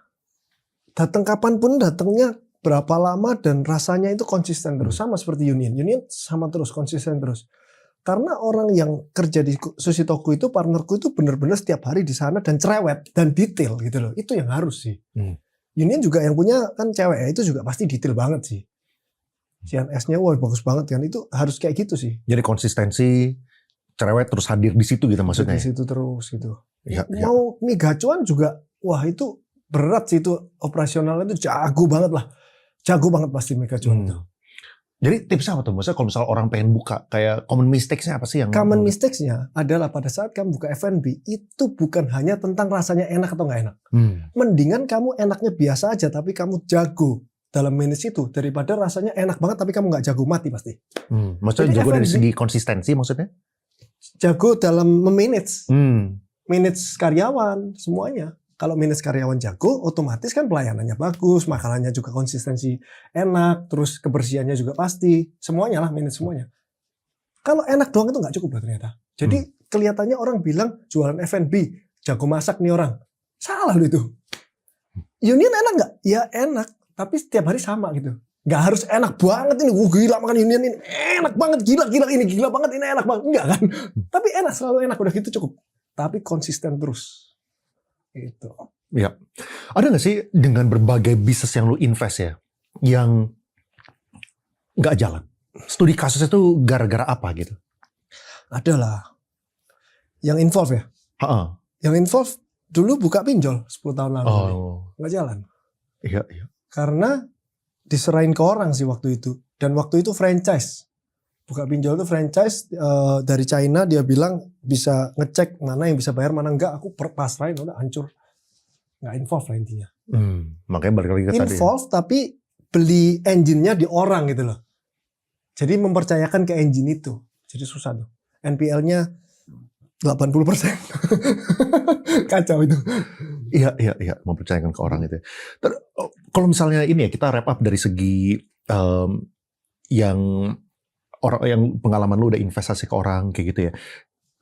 Datang kapanpun datangnya berapa lama dan rasanya itu konsisten terus. Sama seperti Union sama terus konsisten terus. Karena orang yang kerja di sushi toku itu, partnerku itu benar-benar setiap hari di sana dan cerewet dan detail gitu loh. Itu yang harus sih. Union juga yang punya kan cewek ya, itu juga pasti detail banget sih. CNS-nya wah bagus banget kan. Itu harus kayak gitu sih. Jadi konsistensi, cerewet terus hadir di situ gitu maksudnya. Di situ terus gitu. Ya. Mau mie gacuan juga wah itu berat sih, itu operasionalnya itu jago banget lah. Jago banget pasti mie gacuan itu. Jadi tipsnya apa tuh? Maksudnya kalau misalnya orang pengen buka, kayak common mistakes-nya apa sih yang? Common mistakes-nya adalah pada saat kamu buka F&B, itu bukan hanya tentang rasanya enak atau nggak enak. Mendingan kamu enaknya biasa aja, tapi kamu jago dalam manage itu daripada rasanya enak banget tapi kamu nggak jago, mati pasti. Maksudnya Jadi jago dari F&B segi konsistensi maksudnya? jago dalam memanage, Hmm. manage karyawan semuanya. Kalau manage karyawan jago, otomatis kan pelayanannya bagus, makanannya juga konsistensi enak, terus kebersihannya juga pasti, semuanya lah, manage semuanya. Kalau enak doang itu nggak cukup lah ternyata. Jadi kelihatannya orang bilang jualan F&B, jago masak nih orang, salah loh itu. Union enak nggak? Ya enak, tapi setiap hari sama gitu. Nggak harus enak banget ini, gila makan Union ini, enak banget, gila ini, gila banget ini, enak banget, enggak kan? Tapi enak, selalu enak, udah gitu cukup. Tapi konsisten terus. Gitu. Ya. Ada nggak sih dengan berbagai bisnis yang lu invest ya, yang nggak jalan? Studi kasusnya tuh gara-gara apa gitu? Ada lah. Yang involve ya? Ha-ha. Yang involve dulu buka pinjol 10 tahun lalu. Oh. Nggak jalan. Iya. Karena diserahin ke orang sih waktu itu. Dan waktu itu franchise. Buka pinjol itu franchise dari China, dia bilang bisa ngecek mana yang bisa bayar, mana enggak. Aku pasrahin, udah hancur. Nggak involve lah intinya. Makanya balik lagi ke tadi. Involve tapi beli engine-nya di orang gitu loh. Jadi mempercayakan ke engine itu. Jadi susah tuh. NPL-nya 80%. Kacau itu. Iya, mempercayakan ke orang itu. Kalau misalnya ini ya, kita wrap up dari segi yang orang yang pengalaman lu udah investasi ke orang kayak gitu ya.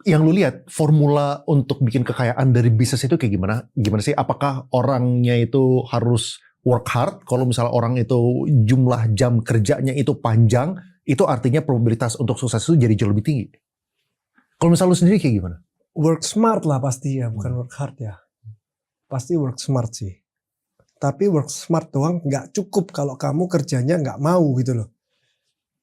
Yang lu lihat formula untuk bikin kekayaan dari bisnis itu kayak gimana? Gimana sih? Apakah orangnya itu harus work hard? Kalau misalnya orang itu jumlah jam kerjanya itu panjang, itu artinya probabilitas untuk sukses itu jadi jauh lebih tinggi. Kalau misalnya lu sendiri kayak gimana? Work smart lah pasti ya, bukan work hard ya. Pasti work smart sih. Tapi work smart doang nggak cukup kalau kamu kerjanya nggak mau gitu loh.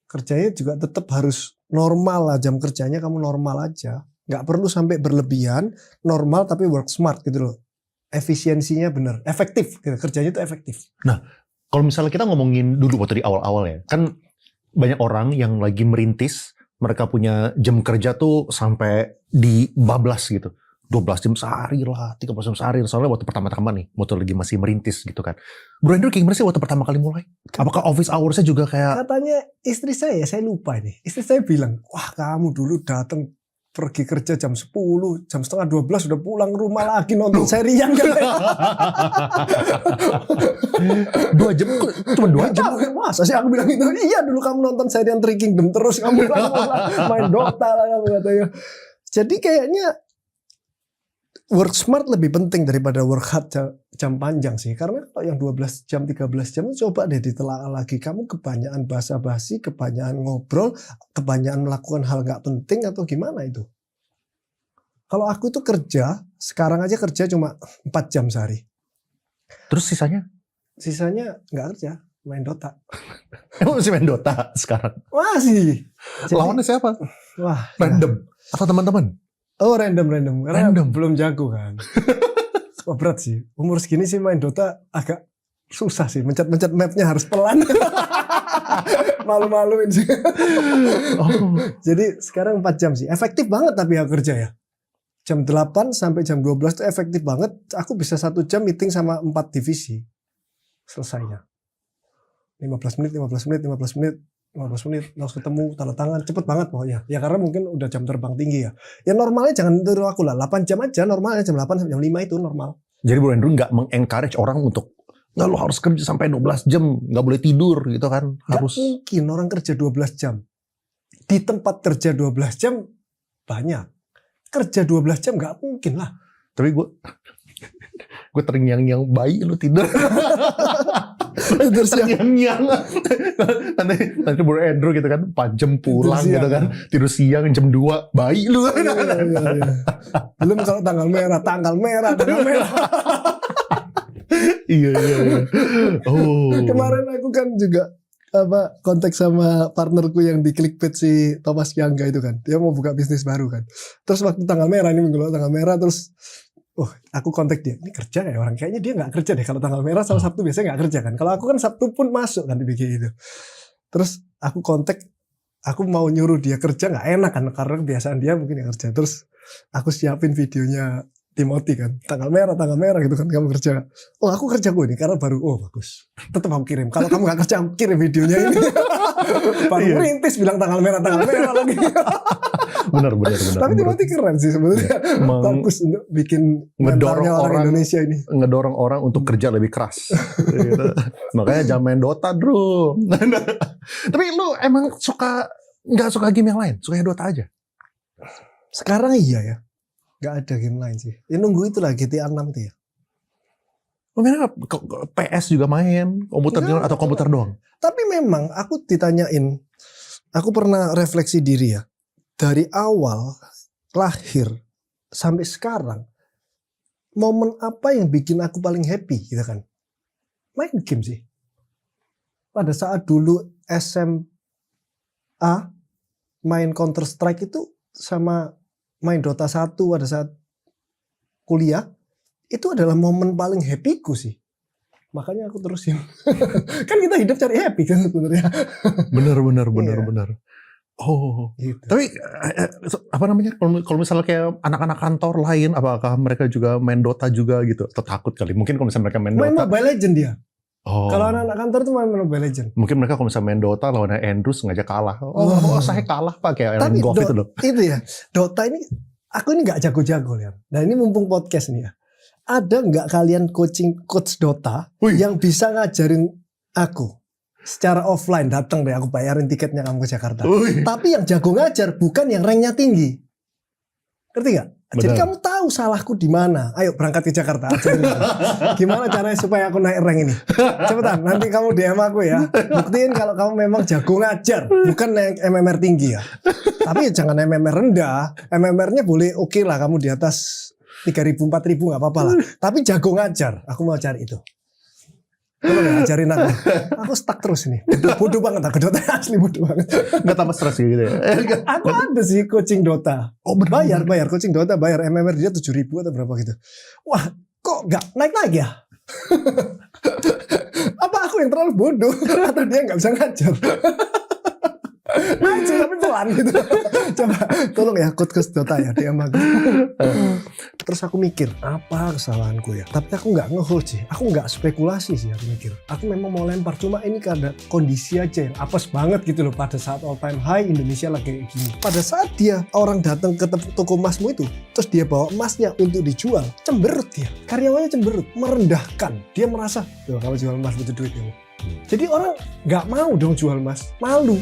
Kerjanya juga tetap harus normal lah, jam kerjanya kamu normal aja. Nggak perlu sampai berlebihan, normal tapi work smart gitu loh. Efisiensinya bener, efektif gitu. Kerjanya itu efektif. Nah, kalau misalnya kita ngomongin dulu waktu di awal-awal ya, kan banyak orang yang lagi merintis, mereka punya jam kerja tuh sampai dibablas gitu. 12 jam sehari lah, 13 jam sehari. Soalnya waktu pertama-tama nih, waktu lagi masih merintis gitu kan. Bro Andrew kayak gimana sih waktu pertama kali mulai? Apakah office hours-nya juga kayak... Katanya istri saya lupa ini. Istri saya bilang, wah kamu dulu datang pergi kerja jam 10, jam setengah 12 udah pulang rumah lagi nonton serian kan. 2 jam, cuma 2 jam. Masa sih aku bilang itu? Iya dulu kamu nonton serian Three Kingdom terus kamu main Dota lah kamu katanya. Jadi kayaknya work smart lebih penting daripada work hard jam panjang sih. Karena kalau yang 12 jam, 13 jam coba deh ditelaah lagi. Kamu kebanyakan basa-basi, kebanyakan ngobrol, kebanyakan melakukan hal gak penting atau gimana itu. Kalau aku tuh kerja, sekarang aja kerja cuma 4 jam sehari. Terus sisanya? Sisanya gak kerja, main Dota. Emang masih main Dota sekarang? Masih. Jadi, lawannya siapa? Wah, Random? Atau teman-teman? Oh random. Karena Random. belum jago kan. Wah berat sih. Umur segini sih main Dota agak susah sih. Mencet mapnya harus pelan. Malu-maluin sih. Oh. Jadi sekarang 4 jam sih. Efektif banget tapi aku kerja ya. Jam 8 sampai jam 12 itu efektif banget. Aku bisa 1 jam meeting sama 4 divisi. Selesainya. 15 menit. 15 menit langsung ketemu, tanda tangan, cepet banget pokoknya. Ya karena mungkin udah jam terbang tinggi ya. Ya normalnya jangan tidur aku lah, 8 jam aja normalnya, jam 8 sampai jam 5 itu normal. Jadi Bro Andrew nggak mengencourage orang untuk nggak lo harus kerja sampai 12 jam, nggak boleh tidur gitu kan. Harus. Gak mungkin orang kerja 12 jam. Di tempat kerja 12 jam banyak. Kerja 12 jam gak mungkin lah. Tapi gue terngiang-ngiang bayi lu tidur. Tidur siang. Nanti Bro Andrew gitu kan 4 jam pulang gitu kan, tidur siang jam 2 bayi lu. Iya. Belum kalau tanggal merah. Iya. Oh. Kemarin aku kan juga kontak sama partnerku yang di Clickbait si Thomas Kiangga itu kan. Dia mau buka bisnis baru kan. Terus waktu tanggal merah ini minggu lalu tanggal merah terus aku kontak dia. Ini kerja ya orang? Kayaknya dia gak kerja deh. Kalau tanggal merah sama Sabtu biasanya gak kerja kan. Kalau aku kan Sabtu pun masuk kan di BG itu. Terus aku kontak. Aku mau nyuruh dia kerja gak enak kan. Karena kebiasaan dia mungkin gak kerja. Terus aku siapin videonya Timothy kan, tanggal merah gitu kan kamu kerja. Oh aku kerja gue ini karena baru, oh bagus. Tetap aku kirim. Kalau kamu gak kerja, aku kirim videonya ini. Baru merintis bilang tanggal merah lagi. Benar. Tapi Timothy keren sih sebenarnya. Bagus untuk bikin ngedorong orang Indonesia ini. Ngedorong orang untuk kerja lebih keras. Gitu. Makanya jangan main Dota, bro. Tapi lu emang nggak suka game yang lain? Sukanya Dota aja? Sekarang iya ya. Gak ada game lain sih. Ya nunggu itu lah GTA 6 itu ya. PS juga main, komputer atau komputer doang? Tapi memang aku ditanyain, aku pernah refleksi diri ya. Dari awal lahir sampai sekarang, momen apa yang bikin aku paling happy gitu kan? Main game sih. Pada saat dulu SMA, main Counter Strike itu sama main Dota 1 pada saat kuliah, itu adalah momen paling happy-ku sih. Makanya aku terusin. Kan kita hidup cari happy kan sebenarnya. Benar. Oh, gitu. Tapi apa namanya? Kalau misalnya kayak anak-anak kantor lain, apakah mereka juga main Dota juga gitu? Atau takut kali? Mungkin kalau misalnya mereka main Dota. Mobile Legend dia. Oh. Kalau anak-anak kantor tuh main Mobile Legend. Mungkin mereka kalau misalnya main Dota lawan Andrews sengaja kalah. Saya kalah pak kayak tapi golf itu loh. Itu ya. Dota ini aku ini nggak jago-jago ya. Nah ini mumpung podcast nih ya. Ada nggak kalian coach Dota yang bisa ngajarin aku secara offline, datang deh aku bayarin tiketnya kamu ke Jakarta. Tapi yang jago ngajar bukan yang ranknya tinggi. Ngerti gak? Jadi kamu tahu salahku di mana. Ayo berangkat ke Jakarta. Gimana caranya supaya aku naik rank ini? Cepetan, nanti kamu DM aku ya. Buktiin kalau kamu memang jago ngajar, bukan naik MMR tinggi ya. Tapi jangan MMR rendah. MMR-nya boleh oke lah, kamu di atas 3.000, 4.000 gak apa-apa lah. Tapi jago ngajar, aku mau cari itu. Tolong ajarin aku. Aku stuck terus ini. Bodoh banget aku Dota, asli bodoh banget. Nggak tambah stres gitu ya? Aku ada sih coaching Dota. Oh bayar coaching Dota, bayar MMR dia 7.000 atau berapa gitu. Wah kok nggak naik ya? Apa aku yang terlalu bodoh atau dia nggak bisa ngajar? Naik sih tapi pelan gitu. Coba tolong ya coach Dota ya DM aku. Terus aku mikir apa kesalahanku ya. Tapi aku nggak nge-hold sih. Aku nggak spekulasi sih aku mikir. Aku memang mau lempar, cuma ini karena kondisi aja yang apes banget gitu loh. Pada saat all time high Indonesia lagi kayak gini. Pada saat dia orang datang ke toko emasmu itu, terus dia bawa emasnya untuk dijual, cemberut dia. Karyawannya cemberut, merendahkan. Dia merasa, tuh kalau jual emas butuh duit ya. Jadi orang nggak mau dong jual emas, malu.